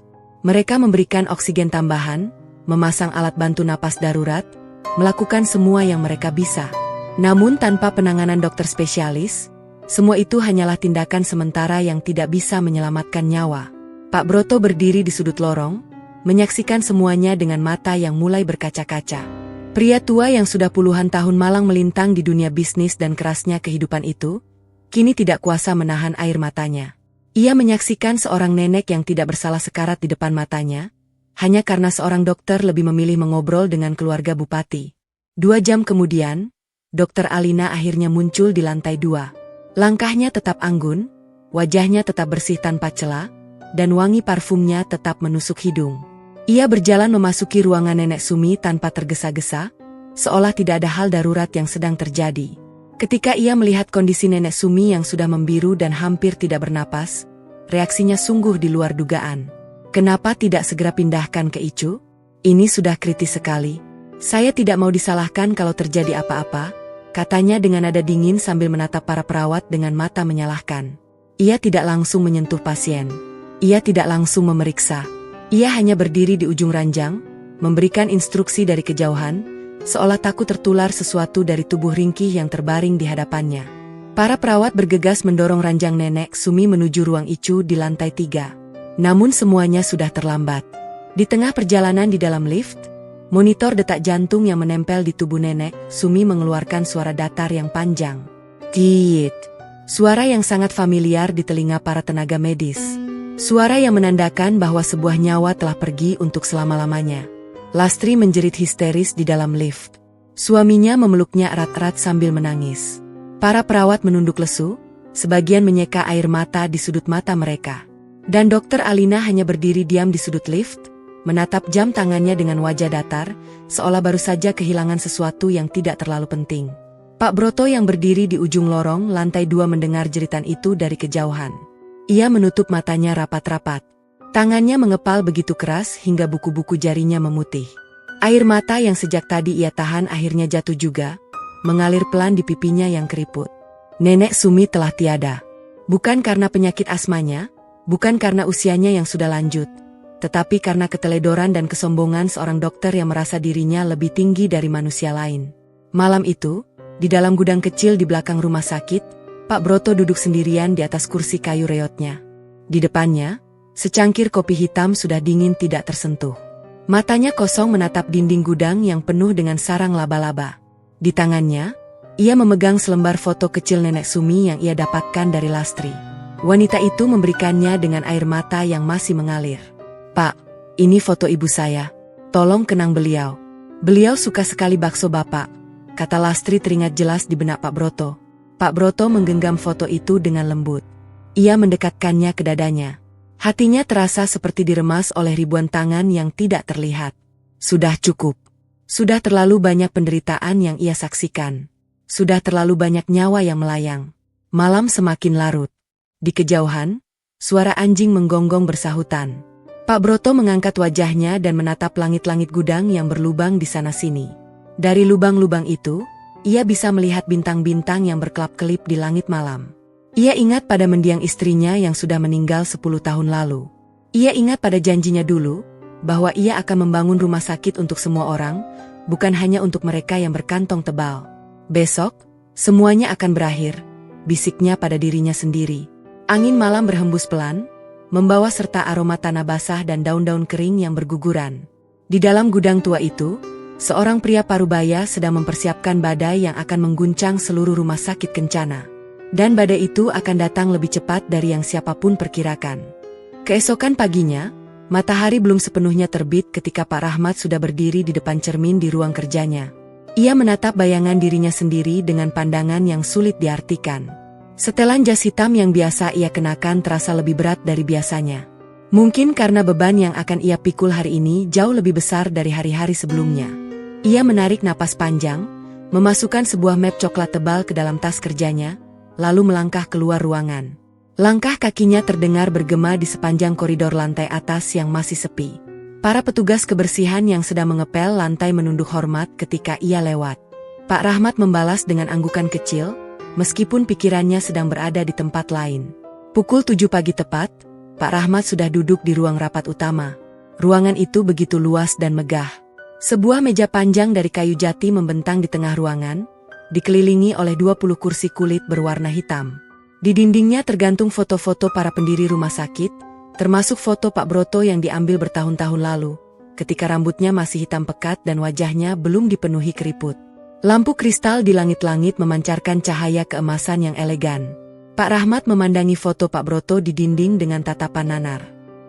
Mereka memberikan oksigen tambahan, memasang alat bantu napas darurat, melakukan semua yang mereka bisa. Namun tanpa penanganan dokter spesialis, semua itu hanyalah tindakan sementara yang tidak bisa menyelamatkan nyawa. Pak Broto berdiri di sudut lorong, menyaksikan semuanya dengan mata yang mulai berkaca-kaca. Pria tua yang sudah puluhan tahun malang melintang di dunia bisnis dan kerasnya kehidupan itu, kini tidak kuasa menahan air matanya. Ia menyaksikan seorang nenek yang tidak bersalah sekarat di depan matanya, hanya karena seorang dokter lebih memilih mengobrol dengan keluarga Bupati. 2 jam kemudian, dokter Alina akhirnya muncul di lantai 2. Langkahnya tetap anggun, wajahnya tetap bersih tanpa celah, dan wangi parfumnya tetap menusuk hidung. Ia berjalan memasuki ruangan nenek Sumi tanpa tergesa-gesa, seolah tidak ada hal darurat yang sedang terjadi. Ketika ia melihat kondisi nenek Sumi yang sudah membiru dan hampir tidak bernapas, reaksinya sungguh di luar dugaan. Kenapa tidak segera pindahkan ke ICU? Ini sudah kritis sekali. Saya tidak mau disalahkan kalau terjadi apa-apa, katanya dengan nada dingin sambil menatap para perawat dengan mata menyalahkan. Ia tidak langsung menyentuh pasien. Ia tidak langsung memeriksa. Ia hanya berdiri di ujung ranjang, memberikan instruksi dari kejauhan, seolah takut tertular sesuatu dari tubuh ringkih yang terbaring di hadapannya. Para perawat bergegas mendorong ranjang nenek Sumi menuju ruang ICU di lantai 3. Namun semuanya sudah terlambat. Di tengah perjalanan di dalam lift, monitor detak jantung yang menempel di tubuh nenek Sumi mengeluarkan suara datar yang panjang. Tiit. Suara yang sangat familiar di telinga para tenaga medis. Suara yang menandakan bahwa sebuah nyawa telah pergi untuk selama-lamanya. Lastri menjerit histeris di dalam lift. Suaminya memeluknya erat-erat sambil menangis. Para perawat menunduk lesu, sebagian menyeka air mata di sudut mata mereka. Dan dokter Alina hanya berdiri diam di sudut lift, menatap jam tangannya dengan wajah datar, seolah baru saja kehilangan sesuatu yang tidak terlalu penting. Pak Broto yang berdiri di ujung lorong lantai 2 mendengar jeritan itu dari kejauhan. Ia menutup matanya rapat-rapat. Tangannya mengepal begitu keras hingga buku-buku jarinya memutih. Air mata yang sejak tadi ia tahan akhirnya jatuh juga, mengalir pelan di pipinya yang keriput. Nenek Sumi telah tiada. Bukan karena penyakit asmanya, bukan karena usianya yang sudah lanjut, tetapi karena keteledoran dan kesombongan seorang dokter yang merasa dirinya lebih tinggi dari manusia lain. Malam itu, di dalam gudang kecil di belakang rumah sakit, Pak Broto duduk sendirian di atas kursi kayu reotnya. Di depannya, secangkir kopi hitam sudah dingin tidak tersentuh. Matanya kosong menatap dinding gudang yang penuh dengan sarang laba-laba. Di tangannya, ia memegang selembar foto kecil Nenek Sumi yang ia dapatkan dari Lastri. Wanita itu memberikannya dengan air mata yang masih mengalir. "Pak, ini foto ibu saya. Tolong kenang beliau. Beliau suka sekali bakso Bapak," kata Lastri teringat jelas di benak Pak Broto. Pak Broto menggenggam foto itu dengan lembut. Ia mendekatkannya ke dadanya. Hatinya terasa seperti diremas oleh ribuan tangan yang tidak terlihat. Sudah cukup. Sudah terlalu banyak penderitaan yang ia saksikan. Sudah terlalu banyak nyawa yang melayang. Malam semakin larut. Di kejauhan, suara anjing menggonggong bersahutan. Pak Broto mengangkat wajahnya dan menatap langit-langit gudang yang berlubang di sana-sini. Dari lubang-lubang itu, ia bisa melihat bintang-bintang yang berkelap-kelip di langit malam. Ia ingat pada mendiang istrinya yang sudah meninggal 10 tahun lalu. Ia ingat pada janjinya dulu, bahwa ia akan membangun rumah sakit untuk semua orang, bukan hanya untuk mereka yang berkantong tebal. Besok, semuanya akan berakhir, bisiknya pada dirinya sendiri. Angin malam berhembus pelan, membawa serta aroma tanah basah dan daun-daun kering yang berguguran. Di dalam gudang tua itu, seorang pria parubaya sedang mempersiapkan badai yang akan mengguncang seluruh rumah sakit Kencana. Dan badai itu akan datang lebih cepat dari yang siapapun perkirakan. Keesokan paginya, matahari belum sepenuhnya terbit ketika Pak Rahmat sudah berdiri di depan cermin di ruang kerjanya. Ia menatap bayangan dirinya sendiri dengan pandangan yang sulit diartikan. Setelan jas hitam yang biasa ia kenakan terasa lebih berat dari biasanya. Mungkin karena beban yang akan ia pikul hari ini jauh lebih besar dari hari-hari sebelumnya. Ia menarik napas panjang, memasukkan sebuah map coklat tebal ke dalam tas kerjanya, lalu melangkah keluar ruangan. Langkah kakinya terdengar bergema di sepanjang koridor lantai atas yang masih sepi. Para petugas kebersihan yang sedang mengepel lantai menunduk hormat ketika ia lewat. Pak Rahmat membalas dengan anggukan kecil, meskipun pikirannya sedang berada di tempat lain. Pukul 7 pagi tepat, Pak Rahmat sudah duduk di ruang rapat utama. Ruangan itu begitu luas dan megah. Sebuah meja panjang dari kayu jati membentang di tengah ruangan, dikelilingi oleh 20 kursi kulit berwarna hitam. Di dindingnya tergantung foto-foto para pendiri rumah sakit, termasuk foto Pak Broto yang diambil bertahun-tahun lalu, ketika rambutnya masih hitam pekat dan wajahnya belum dipenuhi keriput. Lampu kristal di langit-langit memancarkan cahaya keemasan yang elegan. Pak Rahmat memandangi foto Pak Broto di dinding dengan tatapan nanar.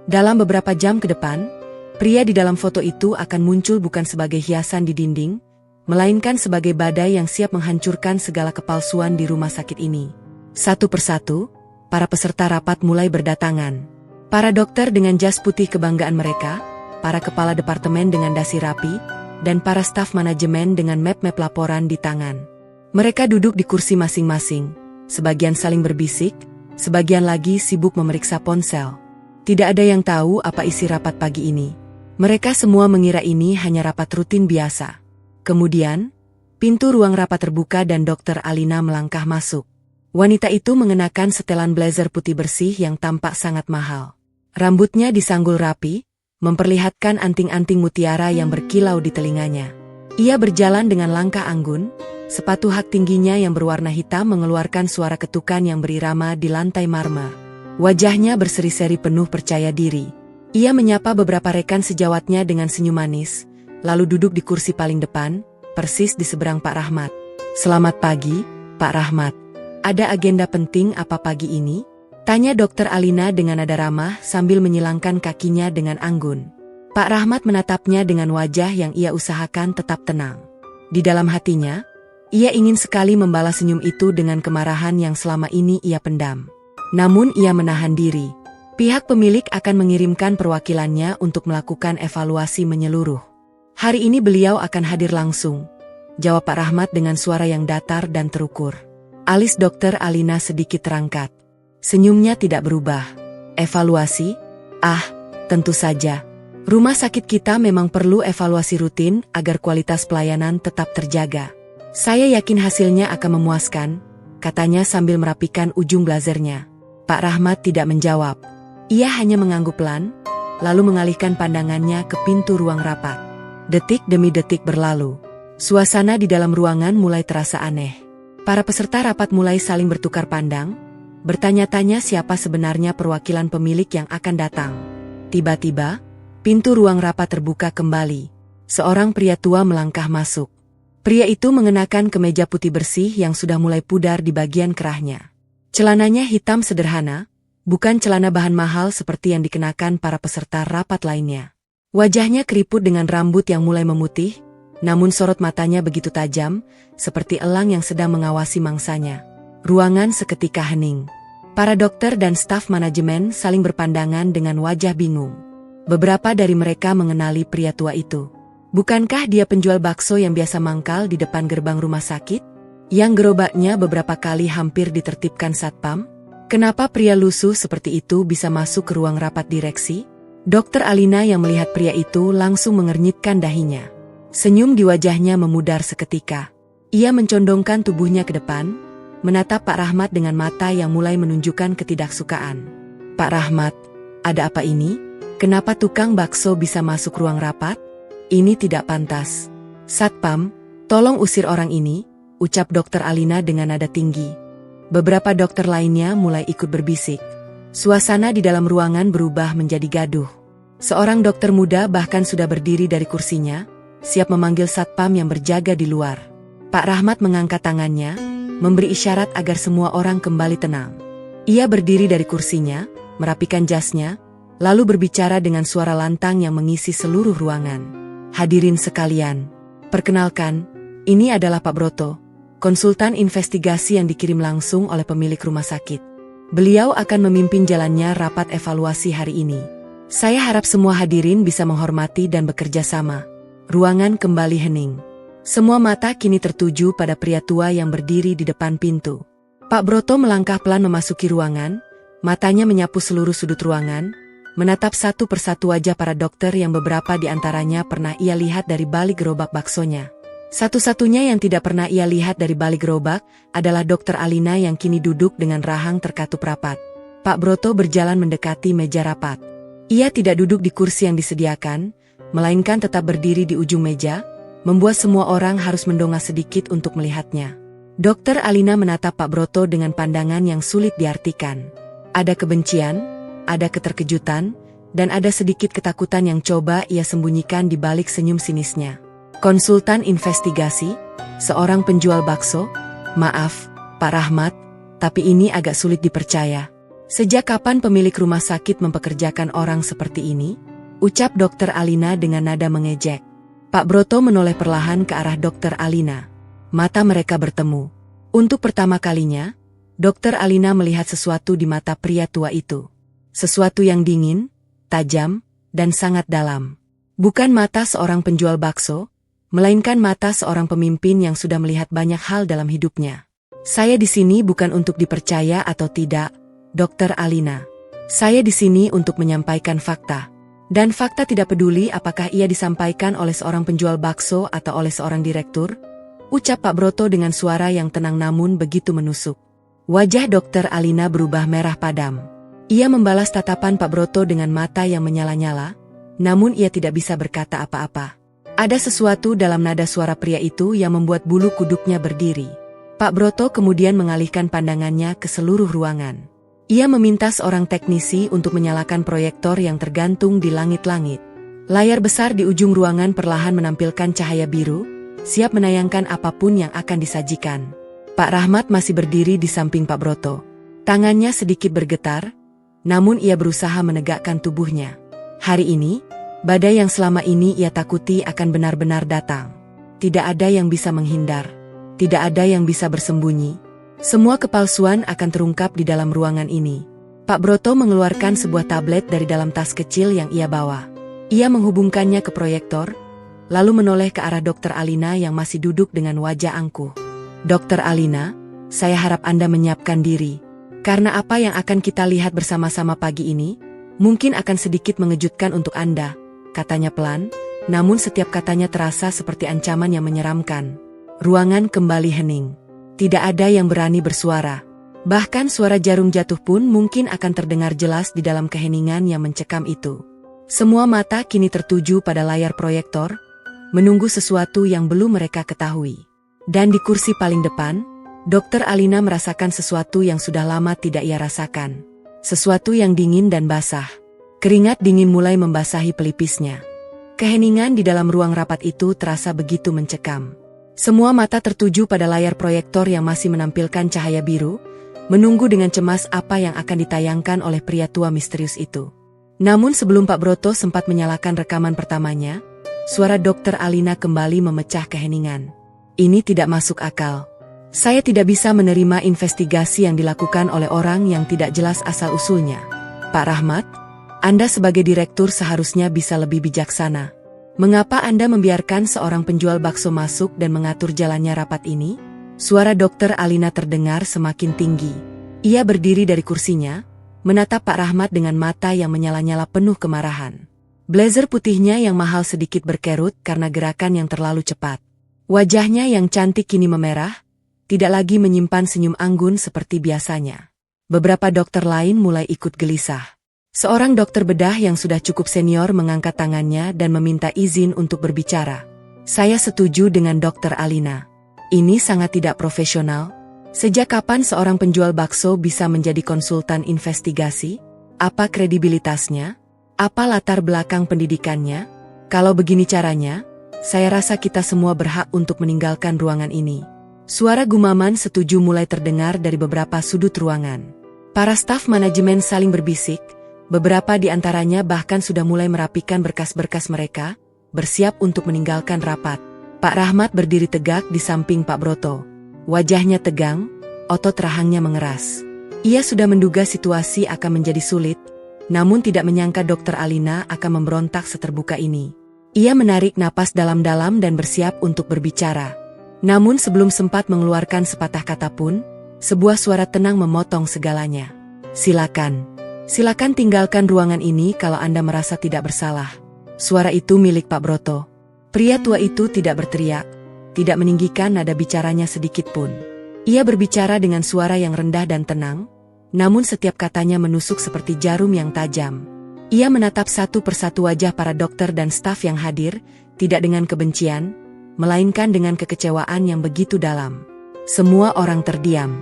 Dalam beberapa jam ke depan, pria di dalam foto itu akan muncul bukan sebagai hiasan di dinding, melainkan sebagai badai yang siap menghancurkan segala kepalsuan di rumah sakit ini. Satu persatu, para peserta rapat mulai berdatangan. Para dokter dengan jas putih kebanggaan mereka, para kepala departemen dengan dasi rapi, dan para staf manajemen dengan map-map laporan di tangan. Mereka duduk di kursi masing-masing, sebagian saling berbisik, sebagian lagi sibuk memeriksa ponsel. Tidak ada yang tahu apa isi rapat pagi ini. Mereka semua mengira ini hanya rapat rutin biasa. Kemudian, pintu ruang rapat terbuka dan Dr. Alina melangkah masuk. Wanita itu mengenakan setelan blazer putih bersih yang tampak sangat mahal. Rambutnya disanggul rapi, memperlihatkan anting-anting mutiara yang berkilau di telinganya. Ia berjalan dengan langkah anggun, sepatu hak tingginya yang berwarna hitam mengeluarkan suara ketukan yang berirama di lantai marmer. Wajahnya berseri-seri penuh percaya diri. Ia menyapa beberapa rekan sejawatnya dengan senyum manis, lalu duduk di kursi paling depan, persis di seberang Pak Rahmat. "Selamat pagi, Pak Rahmat. Ada agenda penting apa pagi ini?" tanya Dr. Alina dengan nada ramah sambil menyilangkan kakinya dengan anggun. Pak Rahmat menatapnya dengan wajah yang ia usahakan tetap tenang. Di dalam hatinya, ia ingin sekali membalas senyum itu dengan kemarahan yang selama ini ia pendam. Namun ia menahan diri. Pihak pemilik akan mengirimkan perwakilannya untuk melakukan evaluasi menyeluruh. "Hari ini beliau akan hadir langsung," jawab Pak Rahmat dengan suara yang datar dan terukur. Alis Dr. Alina sedikit terangkat. Senyumnya tidak berubah. "Evaluasi? Ah, tentu saja. Rumah sakit kita memang perlu evaluasi rutin agar kualitas pelayanan tetap terjaga. Saya yakin hasilnya akan memuaskan," katanya sambil merapikan ujung blazernya. Pak Rahmat tidak menjawab. Ia hanya mengangguk pelan, lalu mengalihkan pandangannya ke pintu ruang rapat. Detik demi detik berlalu. Suasana di dalam ruangan mulai terasa aneh. Para peserta rapat mulai saling bertukar pandang, bertanya-tanya siapa sebenarnya perwakilan pemilik yang akan datang. Tiba-tiba, pintu ruang rapat terbuka kembali. Seorang pria tua melangkah masuk. Pria itu mengenakan kemeja putih bersih yang sudah mulai pudar di bagian kerahnya. Celananya hitam sederhana, bukan celana bahan mahal seperti yang dikenakan para peserta rapat lainnya. Wajahnya keriput dengan rambut yang mulai memutih, namun sorot matanya begitu tajam, seperti elang yang sedang mengawasi mangsanya. Ruangan seketika hening. Para dokter dan staf manajemen saling berpandangan dengan wajah bingung. Beberapa dari mereka mengenali pria tua itu. Bukankah dia penjual bakso yang biasa mangkal di depan gerbang rumah sakit? Yang gerobaknya beberapa kali hampir ditertibkan satpam? Kenapa pria lusuh seperti itu bisa masuk ke ruang rapat direksi? Dokter Alina yang melihat pria itu langsung mengernyitkan dahinya. Senyum di wajahnya memudar seketika. Ia mencondongkan tubuhnya ke depan, menatap Pak Rahmat dengan mata yang mulai menunjukkan ketidaksukaan. Pak Rahmat, ada apa ini? Kenapa tukang bakso bisa masuk ruang rapat? Ini tidak pantas. Satpam, tolong usir orang ini, ucap Dokter Alina dengan nada tinggi. Beberapa dokter lainnya mulai ikut berbisik. Suasana di dalam ruangan berubah menjadi gaduh. Seorang dokter muda bahkan sudah berdiri dari kursinya, siap memanggil satpam yang berjaga di luar. Pak Rahmat mengangkat tangannya, memberi isyarat agar semua orang kembali tenang. Ia berdiri dari kursinya, merapikan jasnya, lalu berbicara dengan suara lantang yang mengisi seluruh ruangan. Hadirin sekalian, perkenalkan, ini adalah Pak Broto, konsultan investigasi yang dikirim langsung oleh pemilik rumah sakit. Beliau akan memimpin jalannya rapat evaluasi hari ini. Saya harap semua hadirin bisa menghormati dan bekerja sama. Ruangan kembali hening. Semua mata kini tertuju pada pria tua yang berdiri di depan pintu. Pak Broto melangkah pelan memasuki ruangan, matanya menyapu seluruh sudut ruangan, menatap satu persatu wajah para dokter yang beberapa di antaranya pernah ia lihat dari balik gerobak baksonya. Satu-satunya yang tidak pernah ia lihat dari balik gerobak adalah Dokter Alina yang kini duduk dengan rahang terkatup rapat. Pak Broto berjalan mendekati meja rapat. Ia tidak duduk di kursi yang disediakan, melainkan tetap berdiri di ujung meja, membuat semua orang harus mendongak sedikit untuk melihatnya. Dokter Alina menatap Pak Broto dengan pandangan yang sulit diartikan. Ada kebencian, ada keterkejutan, dan ada sedikit ketakutan yang coba ia sembunyikan di balik senyum sinisnya. Konsultan investigasi, seorang penjual bakso? Maaf, Pak Rahmat, tapi ini agak sulit dipercaya. Sejak kapan pemilik rumah sakit mempekerjakan orang seperti ini? Ucap Dokter Alina dengan nada mengejek. Pak Broto menoleh perlahan ke arah Dokter Alina. Mata mereka bertemu. Untuk pertama kalinya, Dokter Alina melihat sesuatu di mata pria tua itu. Sesuatu yang dingin, tajam, dan sangat dalam. Bukan mata seorang penjual bakso, melainkan mata seorang pemimpin yang sudah melihat banyak hal dalam hidupnya. Saya di sini bukan untuk dipercaya atau tidak, Dokter Alina. Saya di sini untuk menyampaikan fakta. Dan fakta tidak peduli apakah ia disampaikan oleh seorang penjual bakso atau oleh seorang direktur, ucap Pak Broto dengan suara yang tenang namun begitu menusuk. Wajah Dokter Alina berubah merah padam. Ia membalas tatapan Pak Broto dengan mata yang menyala-nyala, namun ia tidak bisa berkata apa-apa. Ada sesuatu dalam nada suara pria itu yang membuat bulu kuduknya berdiri. Pak Broto kemudian mengalihkan pandangannya ke seluruh ruangan. Ia meminta seorang teknisi untuk menyalakan proyektor yang tergantung di langit-langit. Layar besar di ujung ruangan perlahan menampilkan cahaya biru, siap menayangkan apapun yang akan disajikan. Pak Rahmat masih berdiri di samping Pak Broto. Tangannya sedikit bergetar, namun ia berusaha menegakkan tubuhnya. Hari ini, badai yang selama ini ia takuti akan benar-benar datang. Tidak ada yang bisa menghindar. Tidak ada yang bisa bersembunyi. Semua kepalsuan akan terungkap di dalam ruangan ini. Pak Broto mengeluarkan sebuah tablet dari dalam tas kecil yang ia bawa. Ia menghubungkannya ke proyektor, lalu menoleh ke arah Dokter Alina yang masih duduk dengan wajah angkuh. Dokter Alina, saya harap Anda menyiapkan diri. Karena apa yang akan kita lihat bersama-sama pagi ini, mungkin akan sedikit mengejutkan untuk Anda, katanya pelan, namun setiap katanya terasa seperti ancaman yang menyeramkan. Ruangan kembali hening. Tidak ada yang berani bersuara. Bahkan suara jarum jatuh pun mungkin akan terdengar jelas di dalam keheningan yang mencekam itu. Semua mata kini tertuju pada layar proyektor, menunggu sesuatu yang belum mereka ketahui. Dan di kursi paling depan, Dr. Alina merasakan sesuatu yang sudah lama tidak ia rasakan. Sesuatu yang dingin dan basah. Keringat dingin mulai membasahi pelipisnya. Keheningan di dalam ruang rapat itu terasa begitu mencekam. Semua mata tertuju pada layar proyektor yang masih menampilkan cahaya biru, menunggu dengan cemas apa yang akan ditayangkan oleh pria tua misterius itu. Namun sebelum Pak Broto sempat menyalakan rekaman pertamanya, suara Dr. Alina kembali memecah keheningan. Ini tidak masuk akal. Saya tidak bisa menerima investigasi yang dilakukan oleh orang yang tidak jelas asal-usulnya. Pak Rahmat, Anda sebagai direktur seharusnya bisa lebih bijaksana. Mengapa Anda membiarkan seorang penjual bakso masuk dan mengatur jalannya rapat ini? Suara Dr. Alina terdengar semakin tinggi. Ia berdiri dari kursinya, menatap Pak Rahmat dengan mata yang menyala-nyala penuh kemarahan. Blazer putihnya yang mahal sedikit berkerut karena gerakan yang terlalu cepat. Wajahnya yang cantik kini memerah, tidak lagi menyimpan senyum anggun seperti biasanya. Beberapa dokter lain mulai ikut gelisah. Seorang dokter bedah yang sudah cukup senior mengangkat tangannya dan meminta izin untuk berbicara. Saya setuju dengan Dr. Alina. Ini sangat tidak profesional. Sejak kapan seorang penjual bakso bisa menjadi konsultan investigasi? Apa kredibilitasnya? Apa latar belakang pendidikannya? Kalau begini caranya, saya rasa kita semua berhak untuk meninggalkan ruangan ini. Suara gumaman setuju mulai terdengar dari beberapa sudut ruangan. Para staf manajemen saling berbisik. Beberapa di antaranya bahkan sudah mulai merapikan berkas-berkas mereka, bersiap untuk meninggalkan rapat. Pak Rahmat berdiri tegak di samping Pak Broto. Wajahnya tegang, otot rahangnya mengeras. Ia sudah menduga situasi akan menjadi sulit, namun tidak menyangka Dr. Alina akan memberontak seterbuka ini. Ia menarik napas dalam-dalam dan bersiap untuk berbicara. Namun sebelum sempat mengeluarkan sepatah kata pun, sebuah suara tenang memotong segalanya. Silakan. Silakan tinggalkan ruangan ini kalau Anda merasa tidak bersalah. Suara itu milik Pak Broto. Pria tua itu tidak berteriak, tidak meninggikan nada bicaranya sedikit pun. Ia berbicara dengan suara yang rendah dan tenang, namun setiap katanya menusuk seperti jarum yang tajam. Ia menatap satu persatu wajah para dokter dan staf yang hadir, tidak dengan kebencian, melainkan dengan kekecewaan yang begitu dalam. Semua orang terdiam.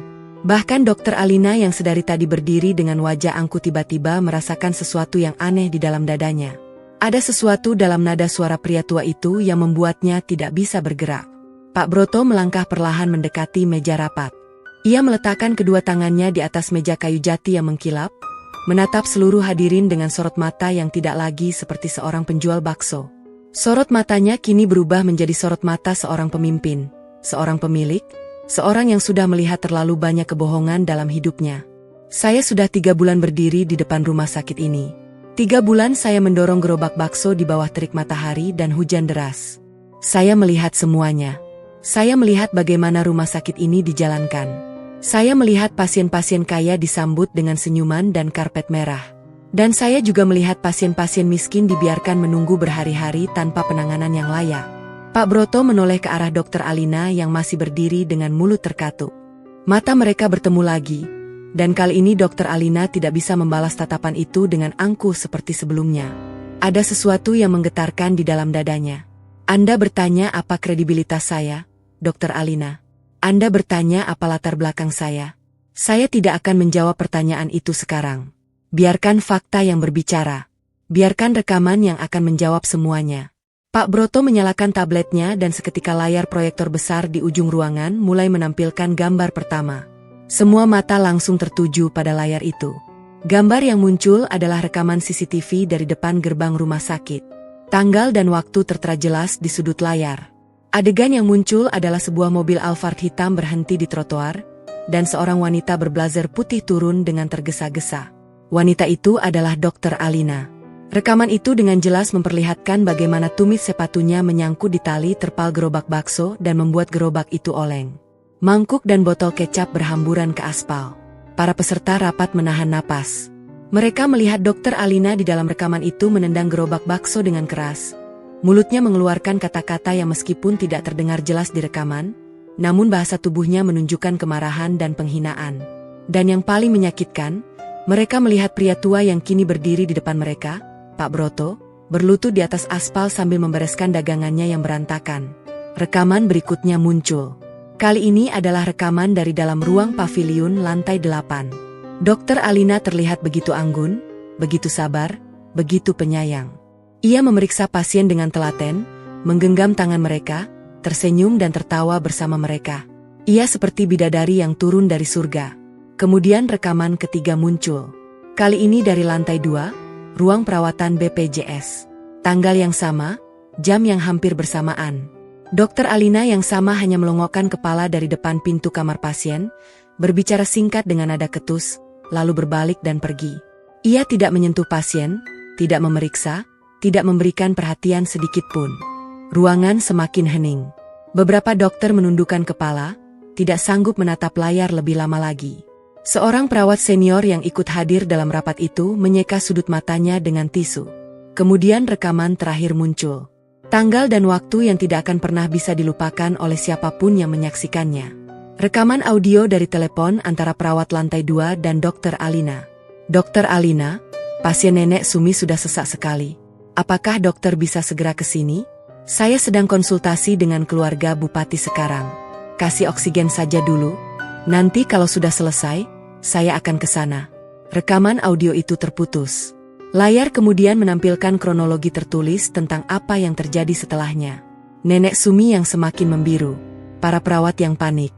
Bahkan Dr. Alina yang sedari tadi berdiri dengan wajah angkuh tiba-tiba merasakan sesuatu yang aneh di dalam dadanya. Ada sesuatu dalam nada suara pria tua itu yang membuatnya tidak bisa bergerak. Pak Broto melangkah perlahan mendekati meja rapat. Ia meletakkan kedua tangannya di atas meja kayu jati yang mengkilap, menatap seluruh hadirin dengan sorot mata yang tidak lagi seperti seorang penjual bakso. Sorot matanya kini berubah menjadi sorot mata seorang pemimpin, seorang pemilik, seorang yang sudah melihat terlalu banyak kebohongan dalam hidupnya. Saya sudah 3 bulan berdiri di depan rumah sakit ini. 3 bulan saya mendorong gerobak bakso di bawah terik matahari dan hujan deras. Saya melihat semuanya. Saya melihat bagaimana rumah sakit ini dijalankan. Saya melihat pasien-pasien kaya disambut dengan senyuman dan karpet merah. Dan saya juga melihat pasien-pasien miskin dibiarkan menunggu berhari-hari tanpa penanganan yang layak. Pak Broto menoleh ke arah Dr. Alina yang masih berdiri dengan mulut terkatup. Mata mereka bertemu lagi, dan kali ini Dr. Alina tidak bisa membalas tatapan itu dengan angkuh seperti sebelumnya. Ada sesuatu yang menggetarkan di dalam dadanya. Anda bertanya apa kredibilitas saya, Dr. Alina? Anda bertanya apa latar belakang saya? Saya tidak akan menjawab pertanyaan itu sekarang. Biarkan fakta yang berbicara. Biarkan rekaman yang akan menjawab semuanya. Pak Broto menyalakan tabletnya dan seketika layar proyektor besar di ujung ruangan mulai menampilkan gambar pertama. Semua mata langsung tertuju pada layar itu. Gambar yang muncul adalah rekaman CCTV dari depan gerbang rumah sakit. Tanggal dan waktu tertera jelas di sudut layar. Adegan yang muncul adalah sebuah mobil Alphard hitam berhenti di trotoar, dan seorang wanita berblazer putih turun dengan tergesa-gesa. Wanita itu adalah Dr. Alina. Rekaman itu dengan jelas memperlihatkan bagaimana tumit sepatunya menyangkut di tali terpal gerobak bakso dan membuat gerobak itu oleng. Mangkuk dan botol kecap berhamburan ke aspal. Para peserta rapat menahan napas. Mereka melihat Dr. Alina di dalam rekaman itu menendang gerobak bakso dengan keras. Mulutnya mengeluarkan kata-kata yang meskipun tidak terdengar jelas di rekaman, namun bahasa tubuhnya menunjukkan kemarahan dan penghinaan. Dan yang paling menyakitkan, mereka melihat pria tua yang kini berdiri di depan mereka, Pak Broto, berlutut di atas aspal sambil membereskan dagangannya yang berantakan. Rekaman berikutnya muncul. Kali ini adalah rekaman dari dalam ruang paviliun lantai 8. Dokter Alina terlihat begitu anggun, begitu sabar, begitu penyayang. Ia memeriksa pasien dengan telaten, menggenggam tangan mereka, tersenyum dan tertawa bersama mereka. Ia seperti bidadari yang turun dari surga. Kemudian rekaman ketiga muncul. Kali ini dari lantai 2, ruang perawatan BPJS. Tanggal yang sama, jam yang hampir bersamaan. Dokter Alina yang sama hanya melongokkan kepala dari depan pintu kamar pasien, berbicara singkat dengan nada ketus, lalu berbalik dan pergi. Ia tidak menyentuh pasien, tidak memeriksa, tidak memberikan perhatian sedikit pun. Ruangan semakin hening. Beberapa dokter menundukkan kepala, tidak sanggup menatap layar lebih lama lagi. Seorang perawat senior yang ikut hadir dalam rapat itu menyeka sudut matanya dengan tisu. Kemudian rekaman terakhir muncul. Tanggal dan waktu yang tidak akan pernah bisa dilupakan oleh siapapun yang menyaksikannya. Rekaman audio dari telepon antara perawat lantai 2 dan Dokter Alina. Dokter Alina, pasien Nenek Sumi sudah sesak sekali. Apakah dokter bisa segera ke sini? Saya sedang konsultasi dengan keluarga Bupati sekarang. Kasih oksigen saja dulu. Nanti kalau sudah selesai, saya akan ke sana. Rekaman audio itu terputus. Layar kemudian menampilkan kronologi tertulis tentang apa yang terjadi setelahnya. Nenek Sumi yang semakin membiru. Para perawat yang panik.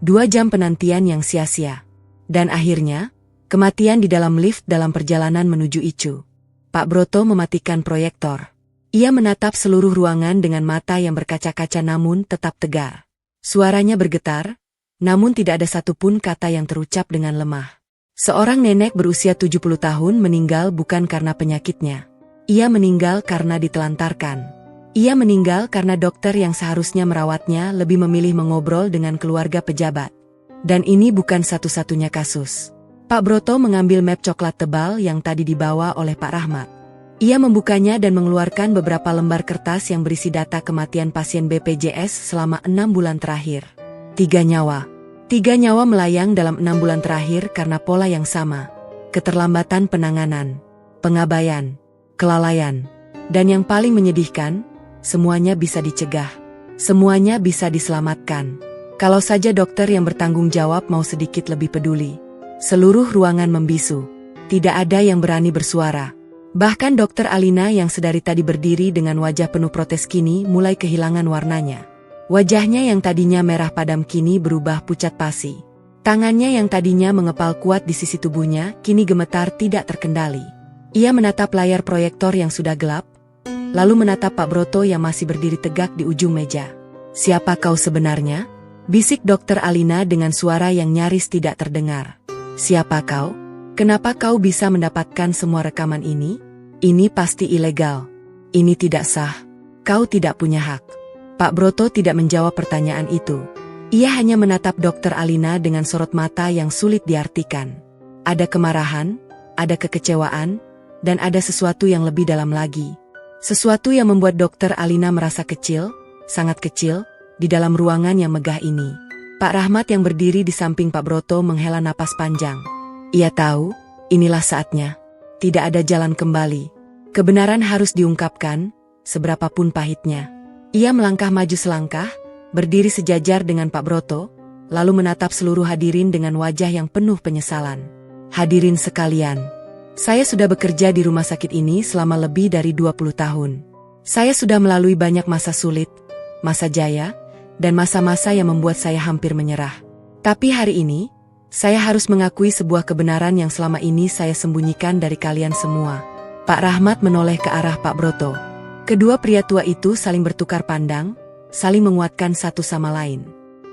2 jam penantian yang sia-sia. Dan akhirnya, kematian di dalam lift dalam perjalanan menuju ICU. Pak Broto mematikan proyektor. Ia menatap seluruh ruangan dengan mata yang berkaca-kaca namun tetap tegar. Suaranya bergetar, namun tidak ada satupun kata yang terucap dengan lemah. Seorang nenek berusia 70 tahun meninggal bukan karena penyakitnya. Ia meninggal karena ditelantarkan. Ia meninggal karena dokter yang seharusnya merawatnya lebih memilih mengobrol dengan keluarga pejabat. Dan ini bukan satu-satunya kasus. Pak Broto mengambil map coklat tebal yang tadi dibawa oleh Pak Rahmat. Ia membukanya dan mengeluarkan beberapa lembar kertas yang berisi data kematian pasien BPJS selama 6 bulan terakhir. 3 nyawa. 3 nyawa melayang dalam 6 bulan terakhir karena pola yang sama. Keterlambatan penanganan, pengabaian, kelalaian. Dan yang paling menyedihkan, semuanya bisa dicegah. Semuanya bisa diselamatkan. Kalau saja dokter yang bertanggung jawab mau sedikit lebih peduli. Seluruh ruangan membisu. Tidak ada yang berani bersuara. Bahkan Dokter Alina yang sedari tadi berdiri dengan wajah penuh protes kini mulai kehilangan warnanya. Wajahnya yang tadinya merah padam kini berubah pucat pasi. Tangannya yang tadinya mengepal kuat di sisi tubuhnya kini gemetar tidak terkendali. Ia menatap layar proyektor yang sudah gelap, lalu menatap Pak Broto yang masih berdiri tegak di ujung meja. "Siapa kau sebenarnya?" bisik Dokter Alina dengan suara yang nyaris tidak terdengar. "Siapa kau? Kenapa kau bisa mendapatkan semua rekaman ini? Ini pasti ilegal. Ini tidak sah. Kau tidak punya hak." Pak Broto tidak menjawab pertanyaan itu. Ia hanya menatap Dokter Alina dengan sorot mata yang sulit diartikan. Ada kemarahan, ada kekecewaan, dan ada sesuatu yang lebih dalam lagi. Sesuatu yang membuat Dokter Alina merasa kecil, sangat kecil, di dalam ruangan yang megah ini. Pak Rahmat yang berdiri di samping Pak Broto menghela napas panjang. Ia tahu, inilah saatnya. Tidak ada jalan kembali. Kebenaran harus diungkapkan, seberapapun pahitnya. Ia melangkah maju selangkah, berdiri sejajar dengan Pak Broto, lalu menatap seluruh hadirin dengan wajah yang penuh penyesalan. "Hadirin sekalian, saya sudah bekerja di rumah sakit ini selama lebih dari 20 tahun. Saya sudah melalui banyak masa sulit, masa jaya, dan masa-masa yang membuat saya hampir menyerah. Tapi hari ini, saya harus mengakui sebuah kebenaran yang selama ini saya sembunyikan dari kalian semua." Pak Rahmat menoleh ke arah Pak Broto. Kedua pria tua itu saling bertukar pandang, saling menguatkan satu sama lain.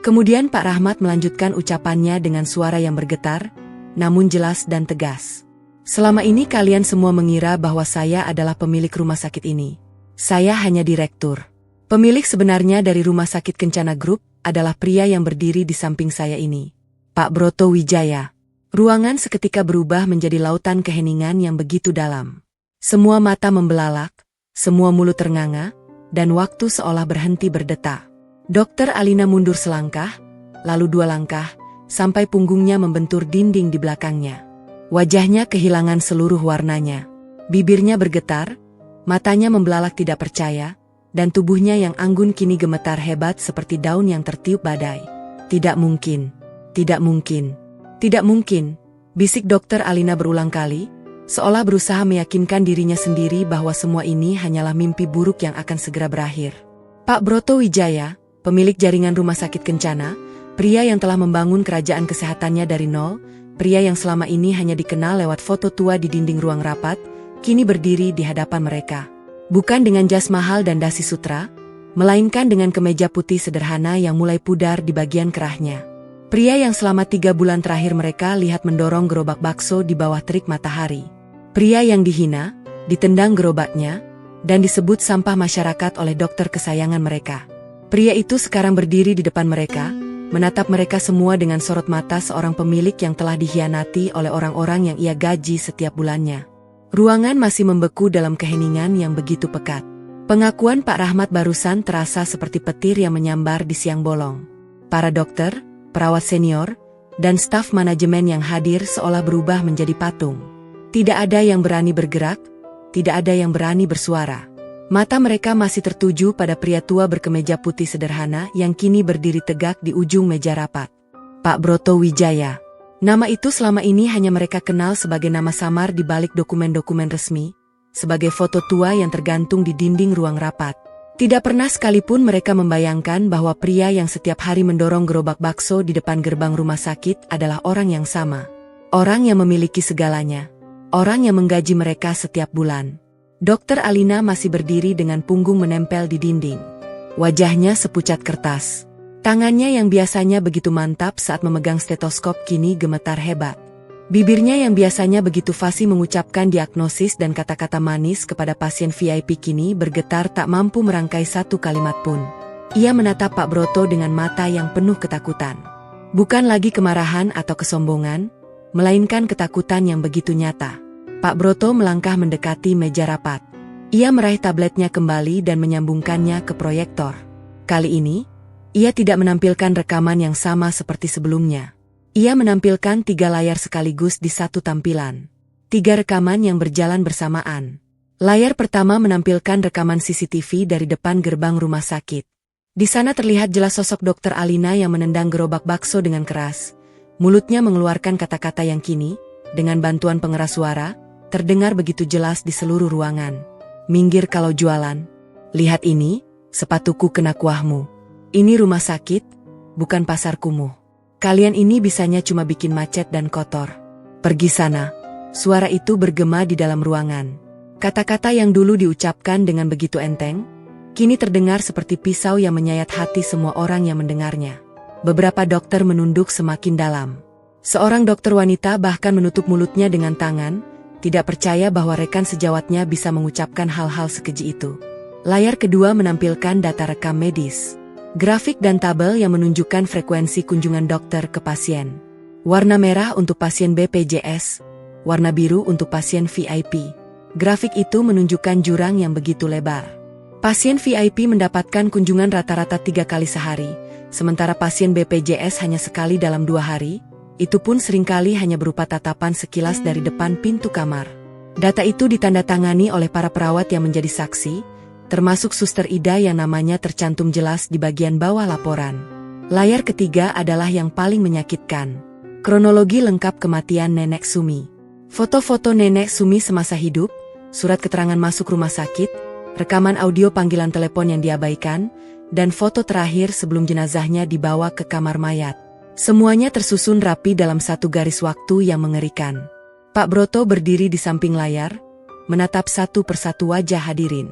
Kemudian Pak Rahmat melanjutkan ucapannya dengan suara yang bergetar, namun jelas dan tegas. "Selama ini kalian semua mengira bahwa saya adalah pemilik rumah sakit ini. Saya hanya direktur. Pemilik sebenarnya dari Rumah Sakit Kencana Group adalah pria yang berdiri di samping saya ini, Pak Broto Wijaya." Ruangan seketika berubah menjadi lautan keheningan yang begitu dalam. Semua mata membelalak, semua mulut ternganga, dan waktu seolah berhenti berdetak. Dokter Alina mundur selangkah, lalu 2 langkah, sampai punggungnya membentur dinding di belakangnya. Wajahnya kehilangan seluruh warnanya. Bibirnya bergetar, matanya membelalak tidak percaya, dan tubuhnya yang anggun kini gemetar hebat seperti daun yang tertiup badai. Tidak mungkin, tidak mungkin, tidak mungkin, bisik Dokter Alina berulang kali, seolah berusaha meyakinkan dirinya sendiri bahwa semua ini hanyalah mimpi buruk yang akan segera berakhir. Pak Broto Wijaya, pemilik jaringan rumah sakit Kencana, pria yang telah membangun kerajaan kesehatannya dari nol, pria yang selama ini hanya dikenal lewat foto tua di dinding ruang rapat, kini berdiri di hadapan mereka. Bukan dengan jas mahal dan dasi sutra, melainkan dengan kemeja putih sederhana yang mulai pudar di bagian kerahnya. Pria yang selama 3 bulan terakhir mereka lihat mendorong gerobak bakso di bawah terik matahari. Pria yang dihina, ditendang gerobaknya, dan disebut sampah masyarakat oleh dokter kesayangan mereka. Pria itu sekarang berdiri di depan mereka, menatap mereka semua dengan sorot mata seorang pemilik yang telah dikhianati oleh orang-orang yang ia gaji setiap bulannya. Ruangan masih membeku dalam keheningan yang begitu pekat. Pengakuan Pak Rahmat barusan terasa seperti petir yang menyambar di siang bolong. Para dokter, perawat senior, dan staf manajemen yang hadir seolah berubah menjadi patung. Tidak ada yang berani bergerak, tidak ada yang berani bersuara. Mata mereka masih tertuju pada pria tua berkemeja putih sederhana yang kini berdiri tegak di ujung meja rapat. Pak Broto Wijaya. Nama itu selama ini hanya mereka kenal sebagai nama samar di balik dokumen-dokumen resmi, sebagai foto tua yang tergantung di dinding ruang rapat. Tidak pernah sekalipun mereka membayangkan bahwa pria yang setiap hari mendorong gerobak bakso di depan gerbang rumah sakit adalah orang yang sama. Orang yang memiliki segalanya. Orang yang menggaji mereka setiap bulan. Dokter Alina masih berdiri dengan punggung menempel di dinding. Wajahnya sepucat kertas. Tangannya yang biasanya begitu mantap saat memegang stetoskop kini gemetar hebat. Bibirnya yang biasanya begitu fasih mengucapkan diagnosis dan kata-kata manis kepada pasien VIP kini bergetar tak mampu merangkai satu kalimat pun. Ia menatap Pak Broto dengan mata yang penuh ketakutan. Bukan lagi kemarahan atau kesombongan, melainkan ketakutan yang begitu nyata. Pak Broto melangkah mendekati meja rapat. Ia meraih tabletnya kembali dan menyambungkannya ke proyektor. Kali ini, ia tidak menampilkan rekaman yang sama seperti sebelumnya. Ia menampilkan 3 layar sekaligus di satu tampilan. 3 rekaman yang berjalan bersamaan. Layar pertama menampilkan rekaman CCTV dari depan gerbang rumah sakit. Di sana terlihat jelas sosok Dokter Alina yang menendang gerobak bakso dengan keras. Mulutnya mengeluarkan kata-kata yang kini, dengan bantuan pengeras suara, terdengar begitu jelas di seluruh ruangan. Minggir kalau jualan. Lihat ini, sepatuku kena kuahmu. Ini rumah sakit, bukan pasar kumuh. Kalian ini bisanya cuma bikin macet dan kotor. Pergi sana. Suara itu bergema di dalam ruangan. Kata-kata yang dulu diucapkan dengan begitu enteng, kini terdengar seperti pisau yang menyayat hati semua orang yang mendengarnya. Beberapa dokter menunduk semakin dalam. Seorang dokter wanita bahkan menutup mulutnya dengan tangan, tidak percaya bahwa rekan sejawatnya bisa mengucapkan hal-hal sekeji itu. Layar kedua menampilkan data rekam medis. Grafik dan tabel yang menunjukkan frekuensi kunjungan dokter ke pasien. Warna merah untuk pasien BPJS, warna biru untuk pasien VIP. Grafik itu menunjukkan jurang yang begitu lebar. Pasien VIP mendapatkan kunjungan rata-rata 3 kali sehari, sementara pasien BPJS hanya sekali dalam 2 hari, itu pun seringkali hanya berupa tatapan sekilas dari depan pintu kamar. Data itu ditandatangani oleh para perawat yang menjadi saksi, termasuk Suster Ida yang namanya tercantum jelas di bagian bawah laporan. Layar ketiga adalah yang paling menyakitkan. Kronologi lengkap kematian Nenek Sumi. Foto-foto Nenek Sumi semasa hidup, surat keterangan masuk rumah sakit, rekaman audio panggilan telepon yang diabaikan, dan foto terakhir sebelum jenazahnya dibawa ke kamar mayat. Semuanya tersusun rapi dalam satu garis waktu yang mengerikan. Pak Broto berdiri di samping layar, menatap satu persatu wajah hadirin.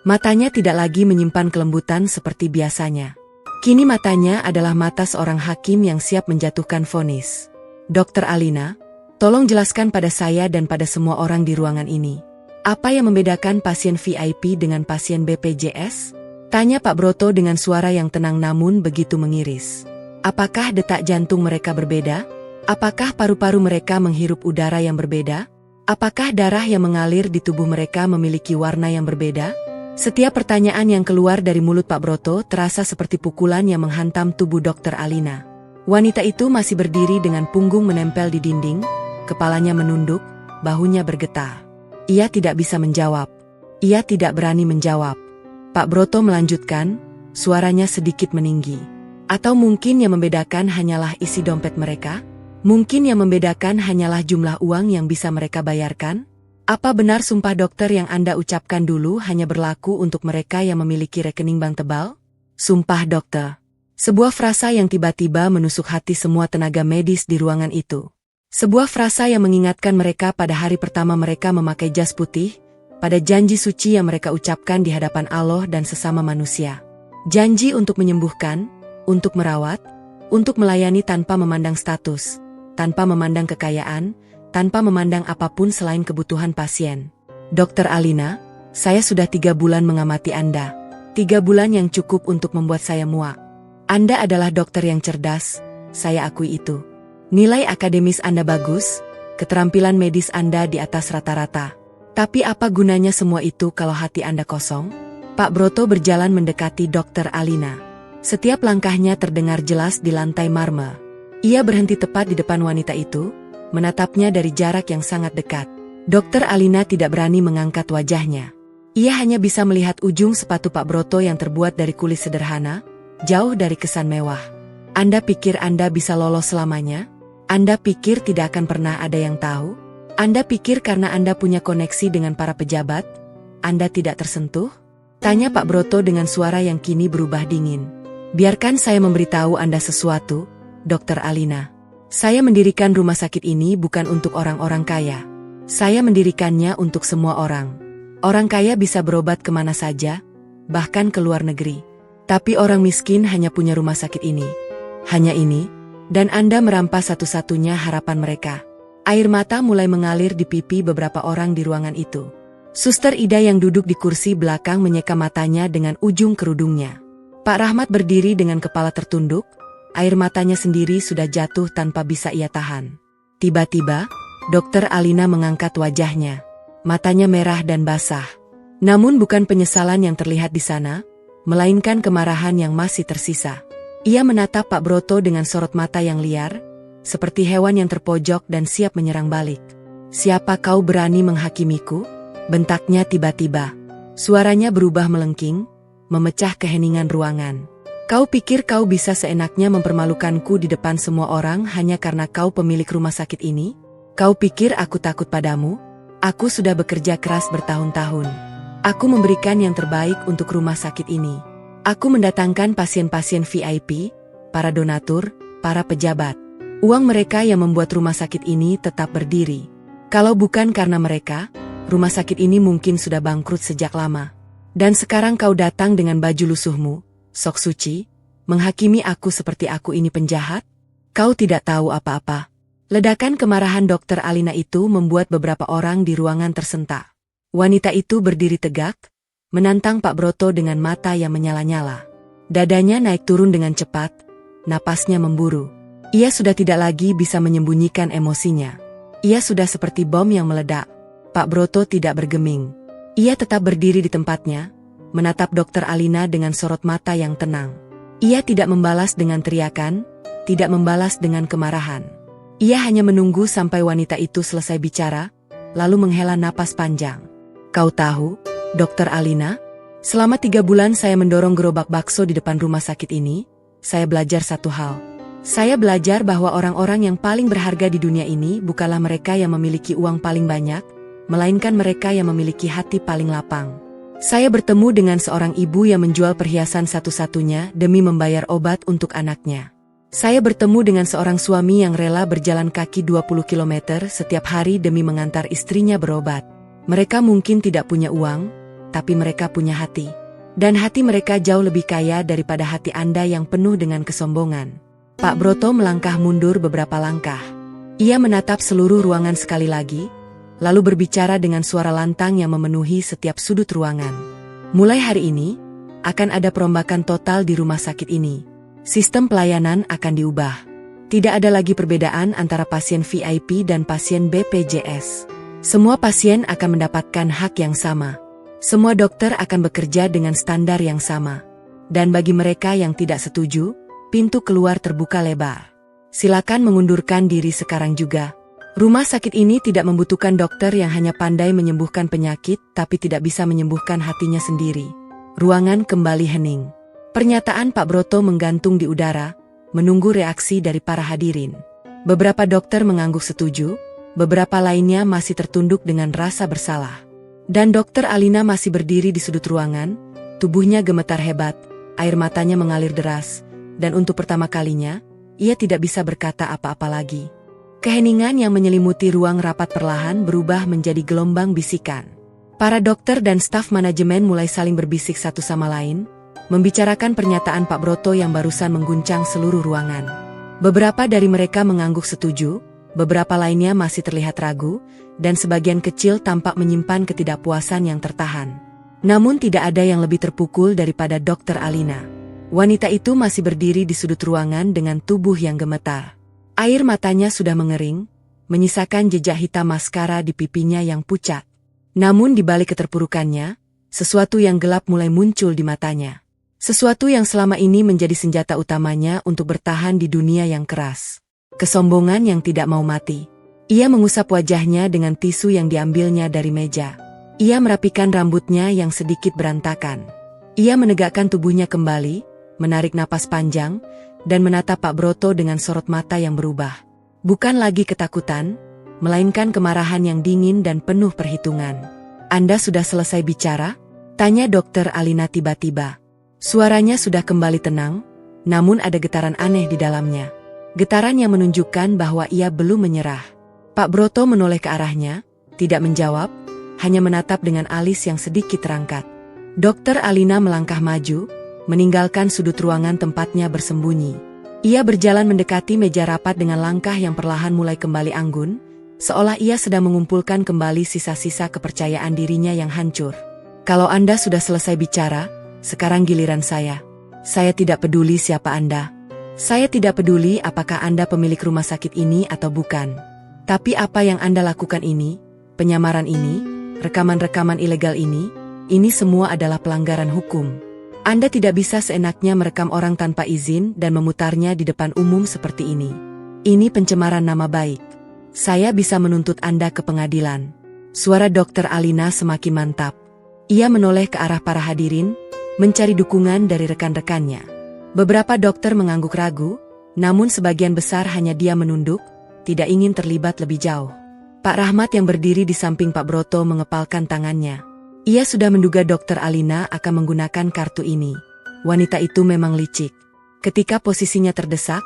Matanya tidak lagi menyimpan kelembutan seperti biasanya. Kini matanya adalah mata seorang hakim yang siap menjatuhkan vonis. Dokter Alina, tolong jelaskan pada saya dan pada semua orang di ruangan ini. Apa yang membedakan pasien VIP dengan pasien BPJS? Tanya Pak Broto dengan suara yang tenang namun begitu mengiris. Apakah detak jantung mereka berbeda? Apakah paru-paru mereka menghirup udara yang berbeda? Apakah darah yang mengalir di tubuh mereka memiliki warna yang berbeda? Setiap pertanyaan yang keluar dari mulut Pak Broto terasa seperti pukulan yang menghantam tubuh Dokter Alina. Wanita itu masih berdiri dengan punggung menempel di dinding, kepalanya menunduk, bahunya bergetar. Ia tidak bisa menjawab. Ia tidak berani menjawab. Pak Broto melanjutkan, suaranya sedikit meninggi. Atau mungkin yang membedakan hanyalah isi dompet mereka? Mungkin yang membedakan hanyalah jumlah uang yang bisa mereka bayarkan? Apa benar sumpah dokter yang Anda ucapkan dulu hanya berlaku untuk mereka yang memiliki rekening bank tebal? Sumpah dokter. Sebuah frasa yang tiba-tiba menusuk hati semua tenaga medis di ruangan itu. Sebuah frasa yang mengingatkan mereka pada hari pertama mereka memakai jas putih, pada janji suci yang mereka ucapkan di hadapan Allah dan sesama manusia. Janji untuk menyembuhkan, untuk merawat, untuk melayani tanpa memandang status, tanpa memandang kekayaan, tanpa memandang apapun selain kebutuhan pasien. Dokter Alina, saya sudah 3 bulan mengamati Anda. 3 bulan yang cukup untuk membuat saya muak. Anda adalah dokter yang cerdas, saya akui itu. Nilai akademis Anda bagus, keterampilan medis Anda di atas rata-rata. Tapi apa gunanya semua itu kalau hati Anda kosong? Pak Broto berjalan mendekati Dokter Alina. Setiap langkahnya terdengar jelas di lantai marmer. Ia berhenti tepat di depan wanita itu, menatapnya dari jarak yang sangat dekat. Dokter Alina tidak berani mengangkat wajahnya. Ia hanya bisa melihat ujung sepatu Pak Broto yang terbuat dari kulit sederhana, jauh dari kesan mewah. Anda pikir Anda bisa lolos selamanya? Anda pikir tidak akan pernah ada yang tahu? Anda pikir karena Anda punya koneksi dengan para pejabat, Anda tidak tersentuh? Tanya Pak Broto dengan suara yang kini berubah dingin. Biarkan saya memberitahu Anda sesuatu, Dokter Alina. Saya mendirikan rumah sakit ini bukan untuk orang-orang kaya. Saya mendirikannya untuk semua orang. Orang kaya bisa berobat kemana saja, bahkan ke luar negeri. Tapi orang miskin hanya punya rumah sakit ini. Hanya ini, dan Anda merampas satu-satunya harapan mereka. Air mata mulai mengalir di pipi beberapa orang di ruangan itu. Suster Ida yang duduk di kursi belakang menyeka matanya dengan ujung kerudungnya. Pak Rahmat berdiri dengan kepala tertunduk. Air matanya sendiri sudah jatuh tanpa bisa ia tahan. Tiba-tiba, Dokter Alina mengangkat wajahnya. Matanya merah dan basah. Namun bukan penyesalan yang terlihat di sana, melainkan kemarahan yang masih tersisa. Ia menatap Pak Broto dengan sorot mata yang liar, seperti hewan yang terpojok dan siap menyerang balik. Siapa kau berani menghakimiku? Bentaknya tiba-tiba. Suaranya berubah melengking, memecah keheningan ruangan. Kau pikir kau bisa seenaknya mempermalukanku di depan semua orang hanya karena kau pemilik rumah sakit ini? Kau pikir aku takut padamu? Aku sudah bekerja keras bertahun-tahun. Aku memberikan yang terbaik untuk rumah sakit ini. Aku mendatangkan pasien-pasien VIP, para donatur, para pejabat. Uang mereka yang membuat rumah sakit ini tetap berdiri. Kalau bukan karena mereka, rumah sakit ini mungkin sudah bangkrut sejak lama. Dan sekarang kau datang dengan baju lusuhmu, sok suci, menghakimi aku seperti aku ini penjahat? Kau tidak tahu apa-apa. Ledakan kemarahan Dokter Alina itu membuat beberapa orang di ruangan tersentak. Wanita itu berdiri tegak, menantang Pak Broto dengan mata yang menyala-nyala. Dadanya naik turun dengan cepat, napasnya memburu. Ia sudah tidak lagi bisa menyembunyikan emosinya. Ia sudah seperti bom yang meledak. Pak Broto tidak bergeming. Ia tetap berdiri di tempatnya, menatap Dokter Alina dengan sorot mata yang tenang. Ia tidak membalas dengan teriakan, tidak membalas dengan kemarahan. Ia hanya menunggu sampai wanita itu selesai bicara, lalu menghela napas panjang. Kau tahu, Dokter Alina, selama 3 bulan saya mendorong gerobak bakso di depan rumah sakit ini, saya belajar satu hal. Saya belajar bahwa orang-orang yang paling berharga di dunia ini bukanlah mereka yang memiliki uang paling banyak, melainkan mereka yang memiliki hati paling lapang. Saya bertemu dengan seorang ibu yang menjual perhiasan satu-satunya demi membayar obat untuk anaknya. Saya bertemu dengan seorang suami yang rela berjalan kaki 20 km setiap hari demi mengantar istrinya berobat. Mereka mungkin tidak punya uang, tapi mereka punya hati. Dan hati mereka jauh lebih kaya daripada hati Anda yang penuh dengan kesombongan. Pak Broto melangkah mundur beberapa langkah. Ia menatap seluruh ruangan sekali lagi, lalu berbicara dengan suara lantang yang memenuhi setiap sudut ruangan. Mulai hari ini, akan ada perombakan total di rumah sakit ini. Sistem pelayanan akan diubah. Tidak ada lagi perbedaan antara pasien VIP dan pasien BPJS. Semua pasien akan mendapatkan hak yang sama. Semua dokter akan bekerja dengan standar yang sama. Dan bagi mereka yang tidak setuju, pintu keluar terbuka lebar. Silakan mengundurkan diri sekarang juga. Rumah sakit ini tidak membutuhkan dokter yang hanya pandai menyembuhkan penyakit tapi tidak bisa menyembuhkan hatinya sendiri. Ruangan kembali hening. Pernyataan Pak Broto menggantung di udara, menunggu reaksi dari para hadirin. Beberapa dokter mengangguk setuju, beberapa lainnya masih tertunduk dengan rasa bersalah. Dan Dokter Alina masih berdiri di sudut ruangan, tubuhnya gemetar hebat, air matanya mengalir deras, dan untuk pertama kalinya, ia tidak bisa berkata apa-apa lagi. Keheningan yang menyelimuti ruang rapat perlahan berubah menjadi gelombang bisikan. Para dokter dan staf manajemen mulai saling berbisik satu sama lain, membicarakan pernyataan Pak Broto yang barusan mengguncang seluruh ruangan. Beberapa dari mereka mengangguk setuju, beberapa lainnya masih terlihat ragu, dan sebagian kecil tampak menyimpan ketidakpuasan yang tertahan. Namun tidak ada yang lebih terpukul daripada Dokter Alina. Wanita itu masih berdiri di sudut ruangan dengan tubuh yang gemetar. Air matanya sudah mengering, menyisakan jejak hitam maskara di pipinya yang pucat. Namun di balik keterpurukannya, sesuatu yang gelap mulai muncul di matanya. Sesuatu yang selama ini menjadi senjata utamanya untuk bertahan di dunia yang keras. Kesombongan yang tidak mau mati. Ia mengusap wajahnya dengan tisu yang diambilnya dari meja. Ia merapikan rambutnya yang sedikit berantakan. Ia menegakkan tubuhnya kembali, menarik napas panjang, dan menatap Pak Broto dengan sorot mata yang berubah. Bukan lagi ketakutan, melainkan kemarahan yang dingin dan penuh perhitungan. "Anda sudah selesai bicara?" tanya Dokter Alina tiba-tiba. Suaranya sudah kembali tenang, namun ada getaran aneh di dalamnya. Getaran yang menunjukkan bahwa ia belum menyerah. Pak Broto menoleh ke arahnya, tidak menjawab, hanya menatap dengan alis yang sedikit terangkat. Dokter Alina melangkah maju, meninggalkan sudut ruangan tempatnya bersembunyi. Ia berjalan mendekati meja rapat dengan langkah yang perlahan mulai kembali anggun, seolah ia sedang mengumpulkan kembali sisa-sisa kepercayaan dirinya yang hancur. "Kalau Anda sudah selesai bicara, sekarang giliran saya. Saya tidak peduli siapa Anda. Saya tidak peduli apakah Anda pemilik rumah sakit ini atau bukan. Tapi apa yang Anda lakukan ini, penyamaran ini, rekaman-rekaman ilegal ini semua adalah pelanggaran hukum. Anda tidak bisa seenaknya merekam orang tanpa izin dan memutarnya di depan umum seperti ini. Ini pencemaran nama baik. Saya bisa menuntut Anda ke pengadilan." Suara Dokter Alina semakin mantap. Ia menoleh ke arah para hadirin, mencari dukungan dari rekan-rekannya. Beberapa dokter mengangguk ragu, namun sebagian besar hanya dia menunduk, tidak ingin terlibat lebih jauh. Pak Rahmat yang berdiri di samping Pak Broto mengepalkan tangannya. Ia sudah menduga Dokter Alina akan menggunakan kartu ini. Wanita itu memang licik. Ketika posisinya terdesak,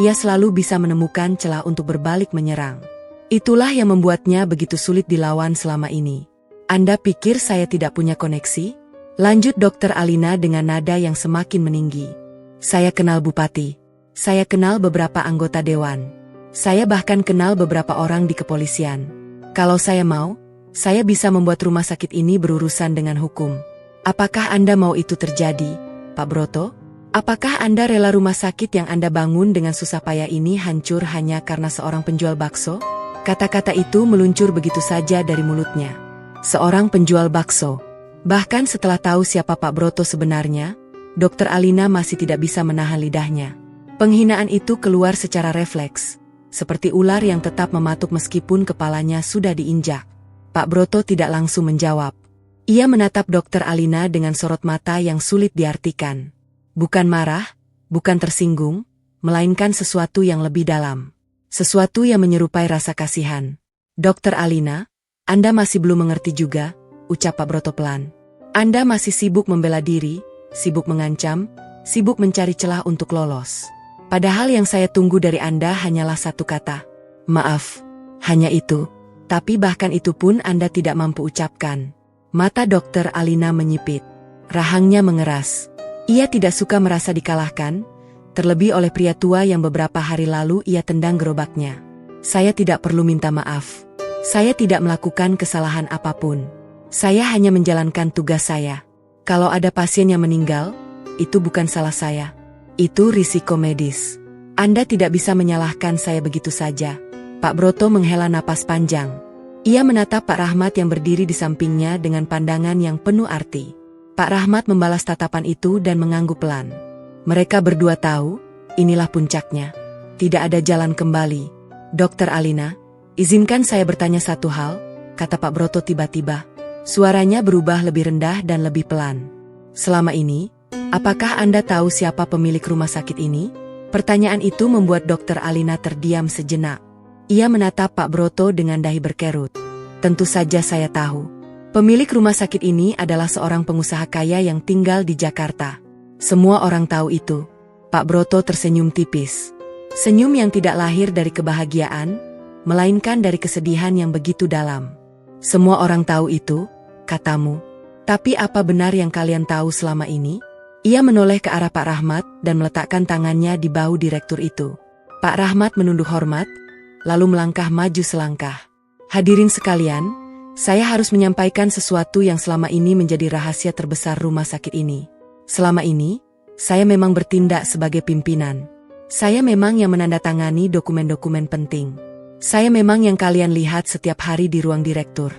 ia selalu bisa menemukan celah untuk berbalik menyerang. Itulah yang membuatnya begitu sulit dilawan selama ini. "Anda pikir saya tidak punya koneksi?" lanjut Dokter Alina dengan nada yang semakin meninggi. "Saya kenal bupati. Saya kenal beberapa anggota dewan. Saya bahkan kenal beberapa orang di kepolisian. Kalau saya mau, saya bisa membuat rumah sakit ini berurusan dengan hukum. Apakah Anda mau itu terjadi, Pak Broto? Apakah Anda rela rumah sakit yang Anda bangun dengan susah payah ini hancur hanya karena seorang penjual bakso?" Kata-kata itu meluncur begitu saja dari mulutnya. Seorang penjual bakso. Bahkan setelah tahu siapa Pak Broto sebenarnya, Dokter Alina masih tidak bisa menahan lidahnya. Penghinaan itu keluar secara refleks, seperti ular yang tetap mematuk meskipun kepalanya sudah diinjak. Pak Broto tidak langsung menjawab. Ia menatap Dokter Alina dengan sorot mata yang sulit diartikan. Bukan marah, bukan tersinggung, melainkan sesuatu yang lebih dalam. Sesuatu yang menyerupai rasa kasihan. "Dokter Alina, Anda masih belum mengerti juga," ucap Pak Broto pelan. "Anda masih sibuk membela diri, sibuk mengancam, sibuk mencari celah untuk lolos. Padahal yang saya tunggu dari Anda hanyalah satu kata. Maaf, hanya itu. Tapi bahkan itu pun Anda tidak mampu ucapkan." Mata Dokter Alina menyipit. Rahangnya mengeras. Ia tidak suka merasa dikalahkan, terlebih oleh pria tua yang beberapa hari lalu ia tendang gerobaknya. "Saya tidak perlu minta maaf. Saya tidak melakukan kesalahan apapun. Saya hanya menjalankan tugas saya. Kalau ada pasien yang meninggal, itu bukan salah saya. Itu risiko medis. Anda tidak bisa menyalahkan saya begitu saja." Pak Broto menghela napas panjang. Ia menatap Pak Rahmat yang berdiri di sampingnya dengan pandangan yang penuh arti. Pak Rahmat membalas tatapan itu dan mengangguk pelan. Mereka berdua tahu, inilah puncaknya. Tidak ada jalan kembali. Dokter Alina, izinkan saya bertanya satu hal, kata Pak Broto tiba-tiba. Suaranya berubah lebih rendah dan lebih pelan. Selama ini, apakah Anda tahu siapa pemilik rumah sakit ini? Pertanyaan itu membuat Dokter Alina terdiam sejenak. Ia menatap Pak Broto dengan dahi berkerut. Tentu saja saya tahu. Pemilik rumah sakit ini adalah seorang pengusaha kaya yang tinggal di Jakarta. Semua orang tahu itu. Pak Broto tersenyum tipis. Senyum yang tidak lahir dari kebahagiaan, melainkan dari kesedihan yang begitu dalam. Semua orang tahu itu, katamu. Tapi apa benar yang kalian tahu selama ini? Ia menoleh ke arah Pak Rahmat dan meletakkan tangannya di bahu direktur itu. Pak Rahmat menunduk hormat, lalu melangkah maju selangkah. Hadirin sekalian, saya harus menyampaikan sesuatu yang selama ini menjadi rahasia terbesar rumah sakit ini. Selama ini, saya memang bertindak sebagai pimpinan. Saya memang yang menandatangani dokumen-dokumen penting. Saya memang yang kalian lihat setiap hari di ruang direktur.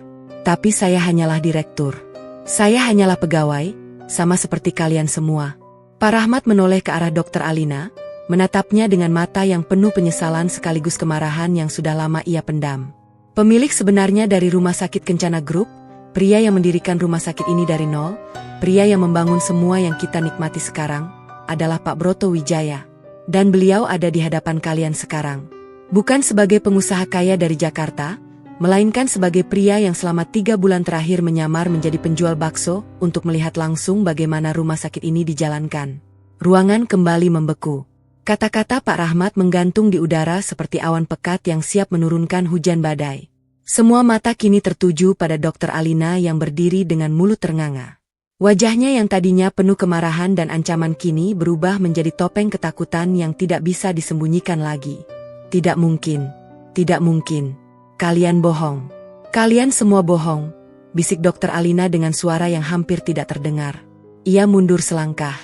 Tapi saya hanyalah direktur. Saya hanyalah pegawai, sama seperti kalian semua. Pak Rahmat menoleh ke arah Dokter Alina, menatapnya dengan mata yang penuh penyesalan sekaligus kemarahan yang sudah lama ia pendam. Pemilik sebenarnya dari Rumah Sakit Kencana Group, pria yang mendirikan rumah sakit ini dari nol, pria yang membangun semua yang kita nikmati sekarang, adalah Pak Broto Wijaya. Dan beliau ada di hadapan kalian sekarang. Bukan sebagai pengusaha kaya dari Jakarta, melainkan sebagai pria yang selama 3 bulan terakhir menyamar menjadi penjual bakso untuk melihat langsung bagaimana rumah sakit ini dijalankan. Ruangan kembali membeku. Kata-kata Pak Rahmat menggantung di udara seperti awan pekat yang siap menurunkan hujan badai. Semua mata kini tertuju pada Dokter Alina yang berdiri dengan mulut ternganga. Wajahnya yang tadinya penuh kemarahan dan ancaman kini berubah menjadi topeng ketakutan yang tidak bisa disembunyikan lagi. Tidak mungkin. Tidak mungkin. Kalian bohong. Kalian semua bohong, bisik Dokter Alina dengan suara yang hampir tidak terdengar. Ia mundur selangkah.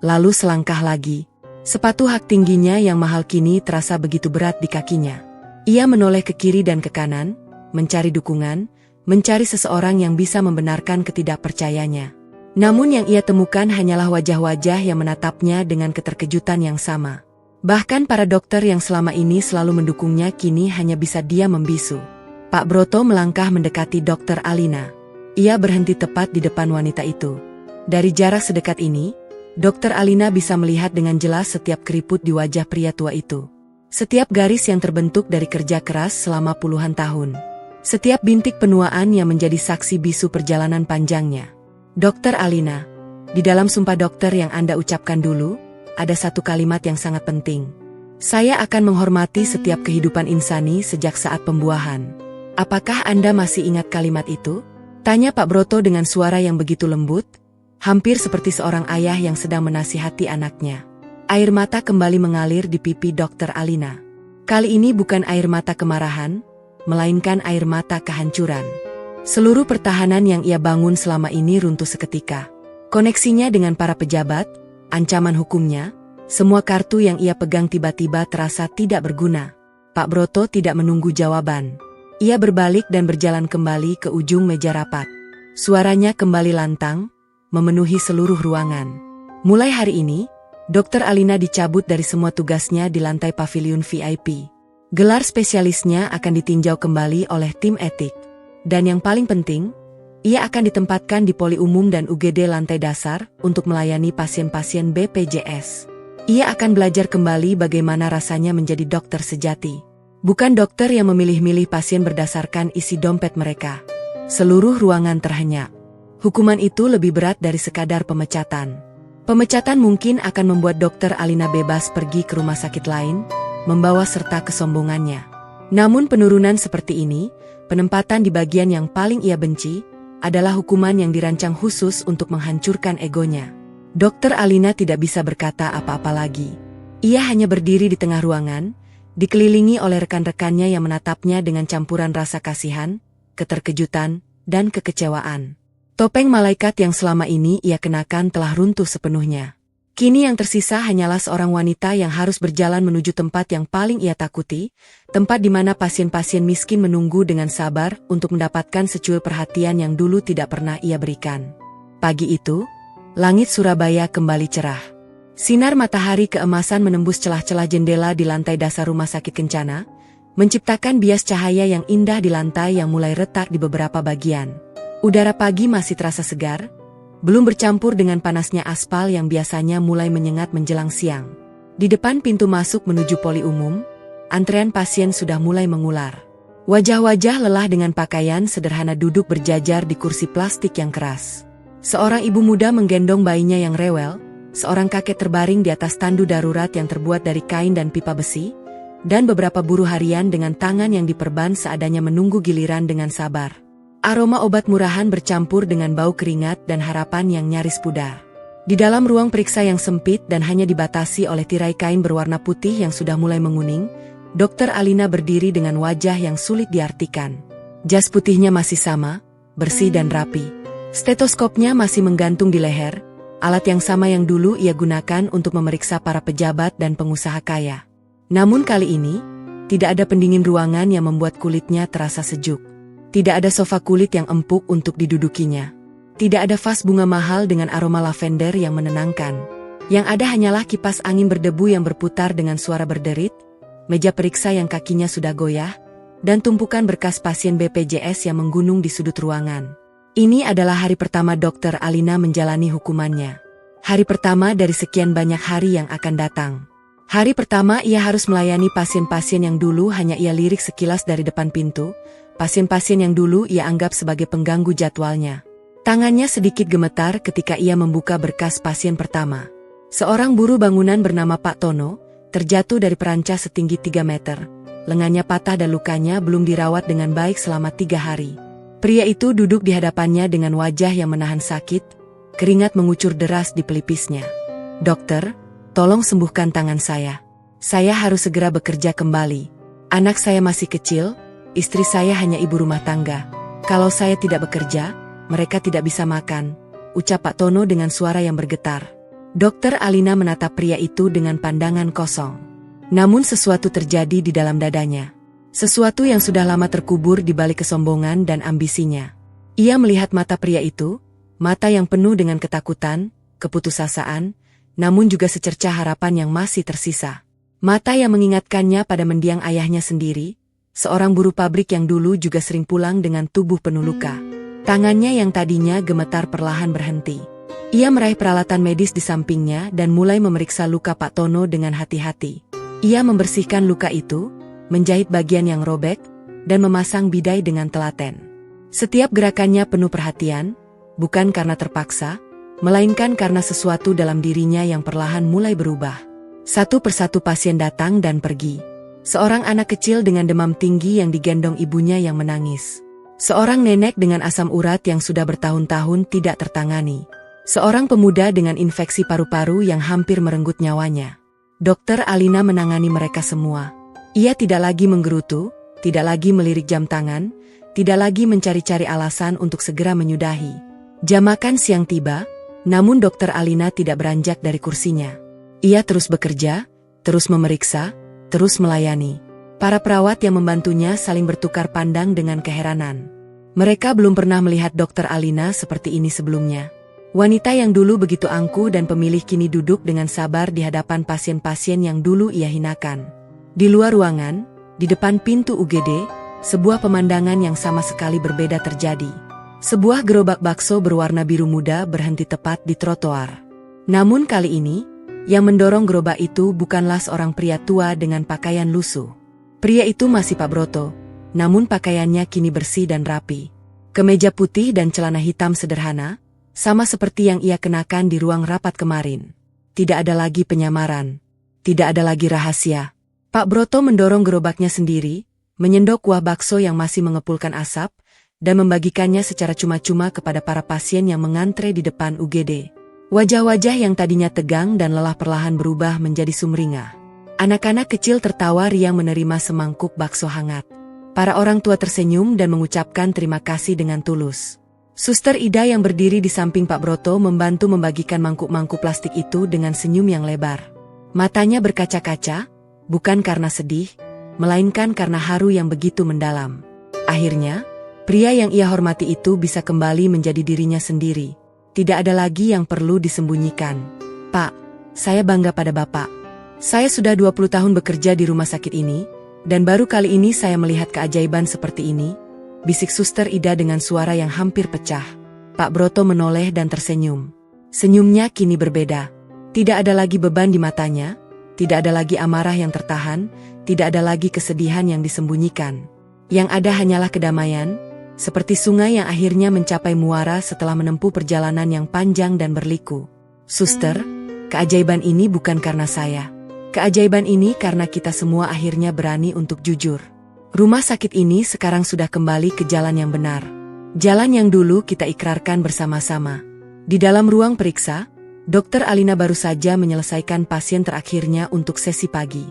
Lalu selangkah lagi. Sepatu hak tingginya yang mahal kini terasa begitu berat di kakinya. Ia menoleh ke kiri dan ke kanan, mencari dukungan, mencari seseorang yang bisa membenarkan ketidakpercayanya. Namun yang ia temukan hanyalah wajah-wajah yang menatapnya dengan keterkejutan yang sama. Bahkan para dokter yang selama ini selalu mendukungnya kini hanya bisa diam membisu. Pak Broto melangkah mendekati Dokter Alina. Ia berhenti tepat di depan wanita itu. Dari jarak sedekat ini, Dokter Alina bisa melihat dengan jelas setiap keriput di wajah pria tua itu. Setiap garis yang terbentuk dari kerja keras selama puluhan tahun. Setiap bintik penuaan yang menjadi saksi bisu perjalanan panjangnya. Dokter Alina, di dalam sumpah dokter yang Anda ucapkan dulu, ada satu kalimat yang sangat penting. Saya akan menghormati setiap kehidupan insani sejak saat pembuahan. Apakah Anda masih ingat kalimat itu? Tanya Pak Broto dengan suara yang begitu lembut, hampir seperti seorang ayah yang sedang menasihati anaknya. Air mata kembali mengalir di pipi Dokter Alina. Kali ini bukan air mata kemarahan, melainkan air mata kehancuran. Seluruh pertahanan yang ia bangun selama ini runtuh seketika. Koneksinya dengan para pejabat, ancaman hukumnya, semua kartu yang ia pegang tiba-tiba terasa tidak berguna. Pak Broto tidak menunggu jawaban. Ia berbalik dan berjalan kembali ke ujung meja rapat. Suaranya kembali lantang, memenuhi seluruh ruangan. Mulai hari ini, Dokter Alina dicabut dari semua tugasnya di lantai pavilion VIP. Gelar spesialisnya akan ditinjau kembali oleh tim etik. Dan yang paling penting, ia akan ditempatkan di poli umum dan UGD lantai dasar untuk melayani pasien-pasien BPJS. Ia akan belajar kembali bagaimana rasanya menjadi dokter sejati. Bukan dokter yang memilih-milih pasien berdasarkan isi dompet mereka. Seluruh ruangan terhenyak. Hukuman itu lebih berat dari sekadar pemecatan. Pemecatan mungkin akan membuat Dokter Alina bebas pergi ke rumah sakit lain, membawa serta kesombongannya. Namun penurunan seperti ini, penempatan di bagian yang paling ia benci, adalah hukuman yang dirancang khusus untuk menghancurkan egonya. Dokter Alina tidak bisa berkata apa-apa lagi. Ia hanya berdiri di tengah ruangan, dikelilingi oleh rekan-rekannya yang menatapnya dengan campuran rasa kasihan, keterkejutan, dan kekecewaan. Topeng malaikat yang selama ini ia kenakan telah runtuh sepenuhnya. Kini yang tersisa hanyalah seorang wanita yang harus berjalan menuju tempat yang paling ia takuti, tempat di mana pasien-pasien miskin menunggu dengan sabar untuk mendapatkan secuil perhatian yang dulu tidak pernah ia berikan. Pagi itu, langit Surabaya kembali cerah. Sinar matahari keemasan menembus celah-celah jendela di lantai dasar Rumah Sakit Kencana, menciptakan bias cahaya yang indah di lantai yang mulai retak di beberapa bagian. Udara pagi masih terasa segar, belum bercampur dengan panasnya aspal yang biasanya mulai menyengat menjelang siang. Di depan pintu masuk menuju poli umum, antrean pasien sudah mulai mengular. Wajah-wajah lelah dengan pakaian sederhana duduk berjajar di kursi plastik yang keras. Seorang ibu muda menggendong bayinya yang rewel, seorang kakek terbaring di atas tandu darurat yang terbuat dari kain dan pipa besi, dan beberapa buruh harian dengan tangan yang diperban seadanya menunggu giliran dengan sabar. Aroma obat murahan bercampur dengan bau keringat dan harapan yang nyaris pudar. Di dalam ruang periksa yang sempit dan hanya dibatasi oleh tirai kain berwarna putih yang sudah mulai menguning, Dr. Alina berdiri dengan wajah yang sulit diartikan. Jas putihnya masih sama, bersih dan rapi. Stetoskopnya masih menggantung di leher, alat yang sama yang dulu ia gunakan untuk memeriksa para pejabat dan pengusaha kaya. Namun kali ini, tidak ada pendingin ruangan yang membuat kulitnya terasa sejuk. Tidak ada sofa kulit yang empuk untuk didudukinya. Tidak ada vas bunga mahal dengan aroma lavender yang menenangkan. Yang ada hanyalah kipas angin berdebu yang berputar dengan suara berderit, meja periksa yang kakinya sudah goyah, dan tumpukan berkas pasien BPJS yang menggunung di sudut ruangan. Ini adalah hari pertama Dr. Alina menjalani hukumannya. Hari pertama dari sekian banyak hari yang akan datang. Hari pertama ia harus melayani pasien-pasien yang dulu hanya ia lirik sekilas dari depan pintu, pasien-pasien yang dulu ia anggap sebagai pengganggu jadwalnya. Tangannya sedikit gemetar ketika ia membuka berkas pasien pertama. Seorang buruh bangunan bernama Pak Tono, terjatuh dari perancah setinggi 3 meter. Lengannya patah dan lukanya belum dirawat dengan baik selama 3 hari. Pria itu duduk di hadapannya dengan wajah yang menahan sakit, keringat mengucur deras di pelipisnya. "Dokter, tolong sembuhkan tangan saya. Saya harus segera bekerja kembali. Anak saya masih kecil, istri saya hanya ibu rumah tangga. Kalau saya tidak bekerja, mereka tidak bisa makan," ucap Pak Tono dengan suara yang bergetar. Dr. Alina menatap pria itu dengan pandangan kosong. Namun sesuatu terjadi di dalam dadanya. Sesuatu yang sudah lama terkubur di balik kesombongan dan ambisinya. Ia melihat mata pria itu, mata yang penuh dengan ketakutan, keputusasaan, namun juga secercah harapan yang masih tersisa. Mata yang mengingatkannya pada mendiang ayahnya sendiri, seorang buruh pabrik yang dulu juga sering pulang dengan tubuh penuh luka. Tangannya yang tadinya gemetar perlahan berhenti. Ia meraih peralatan medis di sampingnya dan mulai memeriksa luka Pak Tono dengan hati-hati. Ia membersihkan luka itu, menjahit bagian yang robek, dan memasang bidai dengan telaten. Setiap gerakannya penuh perhatian, bukan karena terpaksa, melainkan karena sesuatu dalam dirinya yang perlahan mulai berubah. Satu persatu pasien datang dan pergi. Seorang anak kecil dengan demam tinggi yang digendong ibunya yang menangis. Seorang nenek dengan asam urat yang sudah bertahun-tahun tidak tertangani. Seorang pemuda dengan infeksi paru-paru yang hampir merenggut nyawanya. Dr. Alina menangani mereka semua. Ia tidak lagi menggerutu, tidak lagi melirik jam tangan, tidak lagi mencari-cari alasan untuk segera menyudahi. Jam makan siang tiba, namun Dr. Alina tidak beranjak dari kursinya. Ia terus bekerja, terus memeriksa, terus melayani. Para perawat yang membantunya saling bertukar pandang dengan keheranan. Mereka belum pernah melihat Dr. Alina seperti ini sebelumnya. Wanita yang dulu begitu angkuh dan pemilih kini duduk dengan sabar di hadapan pasien-pasien yang dulu ia hinakan. Di luar ruangan, di depan pintu UGD, sebuah pemandangan yang sama sekali berbeda terjadi. Sebuah gerobak bakso berwarna biru muda berhenti tepat di trotoar. Namun kali ini, yang mendorong gerobak itu bukanlah seorang pria tua dengan pakaian lusuh. Pria itu masih Pak Broto, namun pakaiannya kini bersih dan rapi. Kemeja putih dan celana hitam sederhana, sama seperti yang ia kenakan di ruang rapat kemarin. Tidak ada lagi penyamaran. Tidak ada lagi rahasia. Pak Broto mendorong gerobaknya sendiri, menyendok kuah bakso yang masih mengepulkan asap, dan membagikannya secara cuma-cuma kepada para pasien yang mengantre di depan UGD. Wajah-wajah yang tadinya tegang dan lelah perlahan berubah menjadi sumringah. Anak-anak kecil tertawa riang menerima semangkuk bakso hangat. Para orang tua tersenyum dan mengucapkan terima kasih dengan tulus. Suster Ida yang berdiri di samping Pak Broto membantu membagikan mangkuk-mangkuk plastik itu dengan senyum yang lebar. Matanya berkaca-kaca, bukan karena sedih, melainkan karena haru yang begitu mendalam. Akhirnya, pria yang ia hormati itu bisa kembali menjadi dirinya sendiri. Tidak ada lagi yang perlu disembunyikan. Pak, saya bangga pada Bapak. Saya sudah 20 tahun bekerja di rumah sakit ini, dan baru kali ini saya melihat keajaiban seperti ini, bisik Suster Ida dengan suara yang hampir pecah. Pak Broto menoleh dan tersenyum. Senyumnya kini berbeda. Tidak ada lagi beban di matanya, tidak ada lagi amarah yang tertahan, tidak ada lagi kesedihan yang disembunyikan. Yang ada hanyalah kedamaian, seperti sungai yang akhirnya mencapai muara setelah menempuh perjalanan yang panjang dan berliku. Suster, keajaiban ini bukan karena saya. Keajaiban ini karena kita semua akhirnya berani untuk jujur. Rumah sakit ini sekarang sudah kembali ke jalan yang benar. Jalan yang dulu kita ikrarkan bersama-sama. Di dalam ruang periksa, Dokter Alina baru saja menyelesaikan pasien terakhirnya untuk sesi pagi.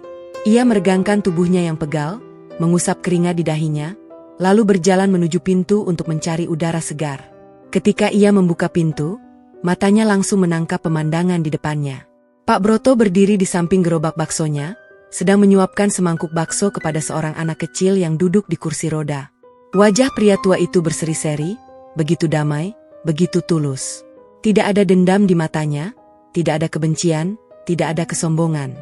Ia meregangkan tubuhnya yang pegal, mengusap keringat di dahinya, lalu berjalan menuju pintu untuk mencari udara segar. Ketika ia membuka pintu, matanya langsung menangkap pemandangan di depannya. Pak Broto berdiri di samping gerobak baksonya, sedang menyuapkan semangkuk bakso kepada seorang anak kecil yang duduk di kursi roda. Wajah pria tua itu berseri-seri, begitu damai, begitu tulus. Tidak ada dendam di matanya, tidak ada kebencian, tidak ada kesombongan.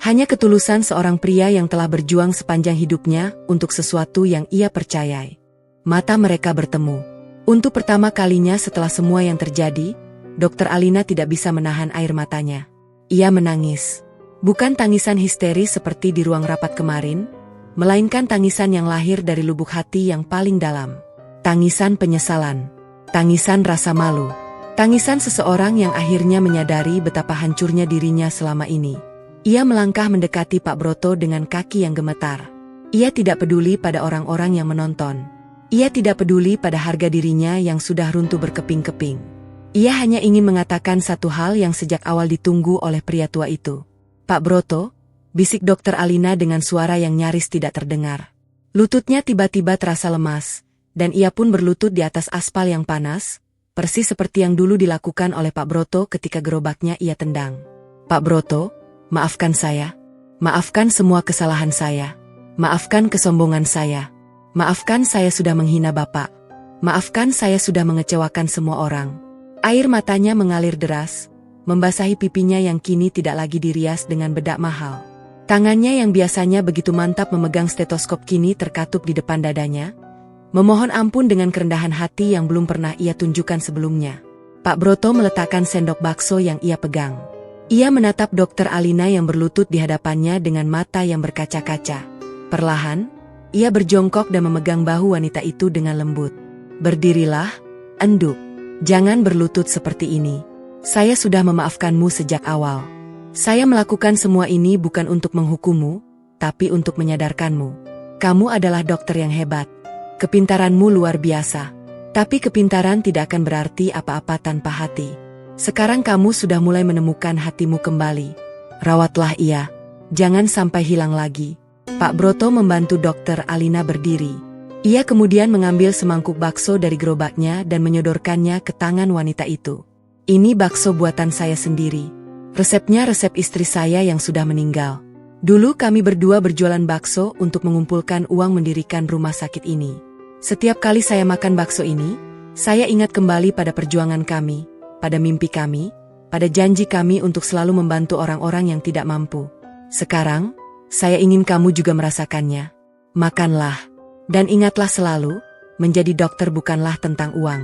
Hanya ketulusan seorang pria yang telah berjuang sepanjang hidupnya untuk sesuatu yang ia percayai. Mata mereka bertemu. Untuk pertama kalinya setelah semua yang terjadi, Dokter Alina tidak bisa menahan air matanya. Ia menangis. Bukan tangisan histeris seperti di ruang rapat kemarin, melainkan tangisan yang lahir dari lubuk hati yang paling dalam. Tangisan penyesalan. Tangisan rasa malu. Tangisan seseorang yang akhirnya menyadari betapa hancurnya dirinya selama ini. Ia melangkah mendekati Pak Broto dengan kaki yang gemetar. Ia tidak peduli pada orang-orang yang menonton. Ia tidak peduli pada harga dirinya yang sudah runtuh berkeping-keping. Ia hanya ingin mengatakan satu hal yang sejak awal ditunggu oleh pria tua itu. Pak Broto, bisik Dokter Alina dengan suara yang nyaris tidak terdengar. Lututnya tiba-tiba terasa lemas, dan ia pun berlutut di atas aspal yang panas, persis seperti yang dulu dilakukan oleh Pak Broto ketika gerobaknya ia tendang. Pak Broto, maafkan saya. Maafkan semua kesalahan saya. Maafkan kesombongan saya. Maafkan saya sudah menghina Bapak. Maafkan saya sudah mengecewakan semua orang. Air matanya mengalir deras, membasahi pipinya yang kini tidak lagi dirias dengan bedak mahal. Tangannya yang biasanya begitu mantap memegang stetoskop kini terkatup di depan dadanya, memohon ampun dengan kerendahan hati yang belum pernah ia tunjukkan sebelumnya. Pak Broto meletakkan sendok bakso yang ia pegang. Ia menatap Dokter Alina yang berlutut di hadapannya dengan mata yang berkaca-kaca. Perlahan, ia berjongkok dan memegang bahu wanita itu dengan lembut. Berdirilah, enduk. Jangan berlutut seperti ini. Saya sudah memaafkanmu sejak awal. Saya melakukan semua ini bukan untuk menghukummu, tapi untuk menyadarkanmu. Kamu adalah dokter yang hebat. Kepintaranmu luar biasa. Tapi kepintaran tidak akan berarti apa-apa tanpa hati. Sekarang kamu sudah mulai menemukan hatimu kembali. Rawatlah ia. Jangan sampai hilang lagi. Pak Broto membantu Dokter Alina berdiri. Ia kemudian mengambil semangkuk bakso dari gerobaknya dan menyodorkannya ke tangan wanita itu. Ini bakso buatan saya sendiri. Resepnya resep istri saya yang sudah meninggal. Dulu kami berdua berjualan bakso untuk mengumpulkan uang mendirikan rumah sakit ini. Setiap kali saya makan bakso ini, saya ingat kembali pada perjuangan kami, pada mimpi kami, pada janji kami untuk selalu membantu orang-orang yang tidak mampu. Sekarang, saya ingin kamu juga merasakannya. Makanlah. Dan ingatlah selalu, menjadi dokter bukanlah tentang uang.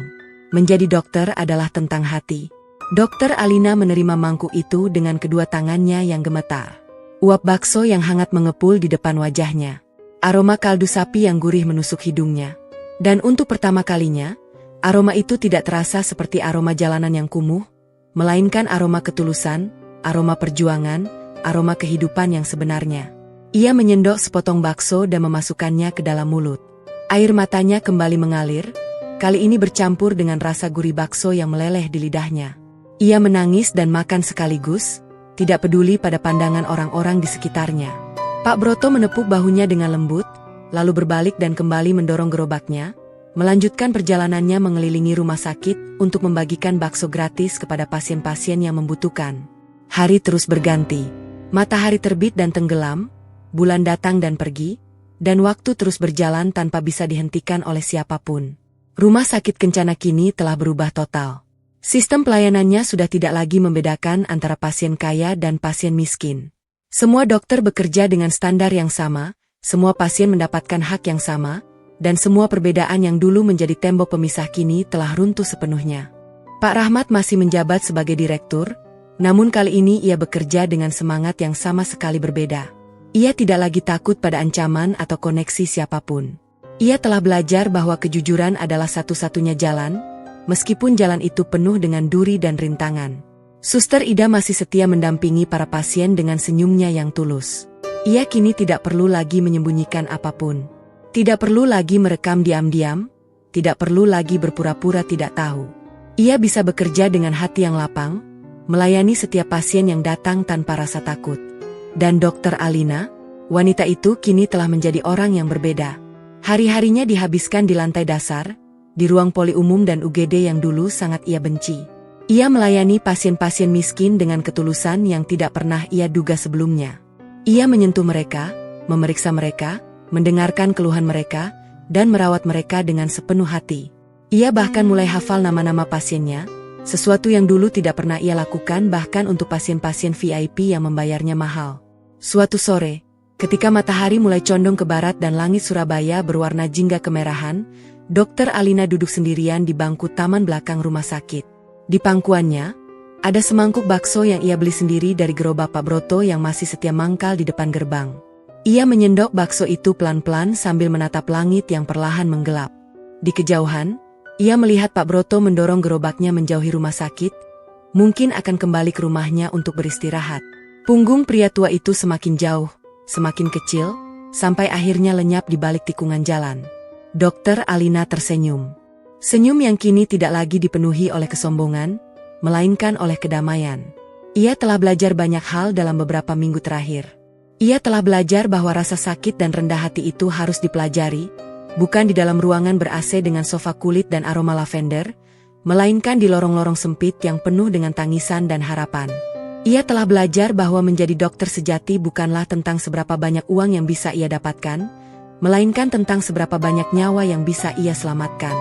Menjadi dokter adalah tentang hati. Dokter Alina menerima mangkuk itu dengan kedua tangannya yang gemetar. Uap bakso yang hangat mengepul di depan wajahnya. Aroma kaldu sapi yang gurih menusuk hidungnya. Dan untuk pertama kalinya, aroma itu tidak terasa seperti aroma jalanan yang kumuh, melainkan aroma ketulusan, aroma perjuangan, aroma kehidupan yang sebenarnya. Ia menyendok sepotong bakso dan memasukkannya ke dalam mulut. Air matanya kembali mengalir, kali ini bercampur dengan rasa gurih bakso yang meleleh di lidahnya. Ia menangis dan makan sekaligus, tidak peduli pada pandangan orang-orang di sekitarnya. Pak Broto menepuk bahunya dengan lembut, lalu berbalik dan kembali mendorong gerobaknya, melanjutkan perjalanannya mengelilingi rumah sakit untuk membagikan bakso gratis kepada pasien-pasien yang membutuhkan. Hari terus berganti. Matahari terbit dan tenggelam, bulan datang dan pergi, dan waktu terus berjalan tanpa bisa dihentikan oleh siapapun. Rumah sakit Kencana kini telah berubah total. Sistem pelayanannya sudah tidak lagi membedakan antara pasien kaya dan pasien miskin. Semua dokter bekerja dengan standar yang sama, semua pasien mendapatkan hak yang sama, dan semua perbedaan yang dulu menjadi tembok pemisah kini telah runtuh sepenuhnya. Pak Rahmat masih menjabat sebagai direktur, namun kali ini ia bekerja dengan semangat yang sama sekali berbeda. Ia tidak lagi takut pada ancaman atau koneksi siapapun. Ia telah belajar bahwa kejujuran adalah satu-satunya jalan, meskipun jalan itu penuh dengan duri dan rintangan. Suster Ida masih setia mendampingi para pasien dengan senyumnya yang tulus. Ia kini tidak perlu lagi menyembunyikan apapun. Tidak perlu lagi merekam diam-diam, tidak perlu lagi berpura-pura tidak tahu. Ia bisa bekerja dengan hati yang lapang, melayani setiap pasien yang datang tanpa rasa takut. Dan Dokter Alina, wanita itu kini telah menjadi orang yang berbeda. Hari-harinya dihabiskan di lantai dasar, di ruang poli umum dan UGD yang dulu sangat ia benci. Ia melayani pasien-pasien miskin dengan ketulusan yang tidak pernah ia duga sebelumnya. Ia menyentuh mereka, memeriksa mereka, mendengarkan keluhan mereka, dan merawat mereka dengan sepenuh hati. Ia bahkan mulai hafal nama-nama pasiennya, sesuatu yang dulu tidak pernah ia lakukan bahkan untuk pasien-pasien VIP yang membayarnya mahal. Suatu sore, ketika matahari mulai condong ke barat dan langit Surabaya berwarna jingga kemerahan, Dokter Alina duduk sendirian di bangku taman belakang rumah sakit. Di pangkuannya, ada semangkuk bakso yang ia beli sendiri dari gerobak Pak Broto yang masih setia mangkal di depan gerbang. Ia menyendok bakso itu pelan-pelan sambil menatap langit yang perlahan menggelap. Di kejauhan, ia melihat Pak Broto mendorong gerobaknya menjauhi rumah sakit, mungkin akan kembali ke rumahnya untuk beristirahat. Punggung pria tua itu semakin jauh, semakin kecil, sampai akhirnya lenyap di balik tikungan jalan. Dokter Alina tersenyum. Senyum yang kini tidak lagi dipenuhi oleh kesombongan, melainkan oleh kedamaian. Ia telah belajar banyak hal dalam beberapa minggu terakhir. Ia telah belajar bahwa rasa sakit dan rendah hati itu harus dipelajari, bukan di dalam ruangan ber-AC dengan sofa kulit dan aroma lavender, melainkan di lorong-lorong sempit yang penuh dengan tangisan dan harapan. Ia telah belajar bahwa menjadi dokter sejati bukanlah tentang seberapa banyak uang yang bisa ia dapatkan, melainkan tentang seberapa banyak nyawa yang bisa ia selamatkan.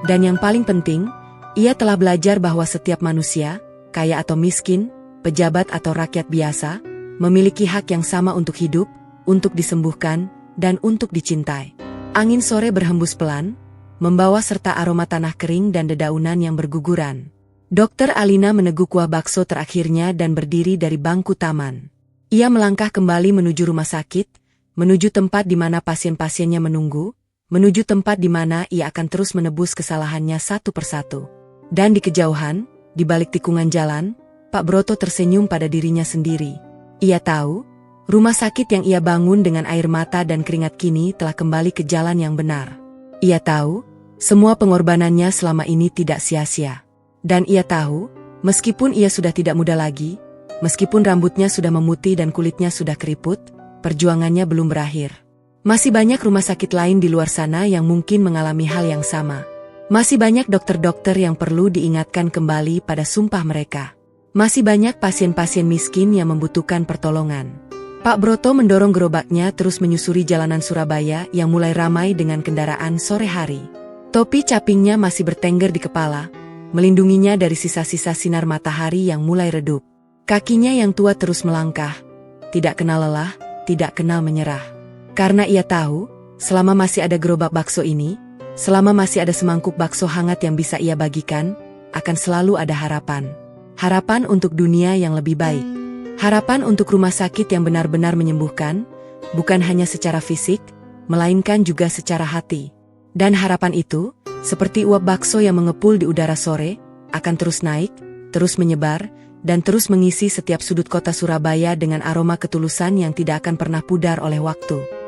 Dan yang paling penting, ia telah belajar bahwa setiap manusia, kaya atau miskin, pejabat atau rakyat biasa, memiliki hak yang sama untuk hidup, untuk disembuhkan, dan untuk dicintai. Angin sore berhembus pelan, membawa serta aroma tanah kering dan dedaunan yang berguguran. Dokter Alina meneguk kuah bakso terakhirnya dan berdiri dari bangku taman. Ia melangkah kembali menuju rumah sakit, menuju tempat di mana pasien-pasiennya menunggu, menuju tempat di mana ia akan terus menebus kesalahannya satu persatu. Dan di kejauhan, di balik tikungan jalan, Pak Broto tersenyum pada dirinya sendiri. Ia tahu, rumah sakit yang ia bangun dengan air mata dan keringat kini telah kembali ke jalan yang benar. Ia tahu, semua pengorbanannya selama ini tidak sia-sia. Dan ia tahu, meskipun ia sudah tidak muda lagi, meskipun rambutnya sudah memutih dan kulitnya sudah keriput, perjuangannya belum berakhir. Masih banyak rumah sakit lain di luar sana yang mungkin mengalami hal yang sama. Masih banyak dokter-dokter yang perlu diingatkan kembali pada sumpah mereka. Masih banyak pasien-pasien miskin yang membutuhkan pertolongan. Pak Broto mendorong gerobaknya terus menyusuri jalanan Surabaya yang mulai ramai dengan kendaraan sore hari. Topi capingnya masih bertengger di kepala, melindunginya dari sisa-sisa sinar matahari yang mulai redup. Kakinya yang tua terus melangkah, tidak kenal lelah, tidak kenal menyerah. Karena ia tahu, selama masih ada gerobak bakso ini, selama masih ada semangkuk bakso hangat yang bisa ia bagikan, akan selalu ada harapan. Harapan untuk dunia yang lebih baik. Harapan untuk rumah sakit yang benar-benar menyembuhkan, bukan hanya secara fisik, melainkan juga secara hati. Dan harapan itu, seperti uap bakso yang mengepul di udara sore, akan terus naik, terus menyebar, dan terus mengisi setiap sudut kota Surabaya dengan aroma ketulusan yang tidak akan pernah pudar oleh waktu.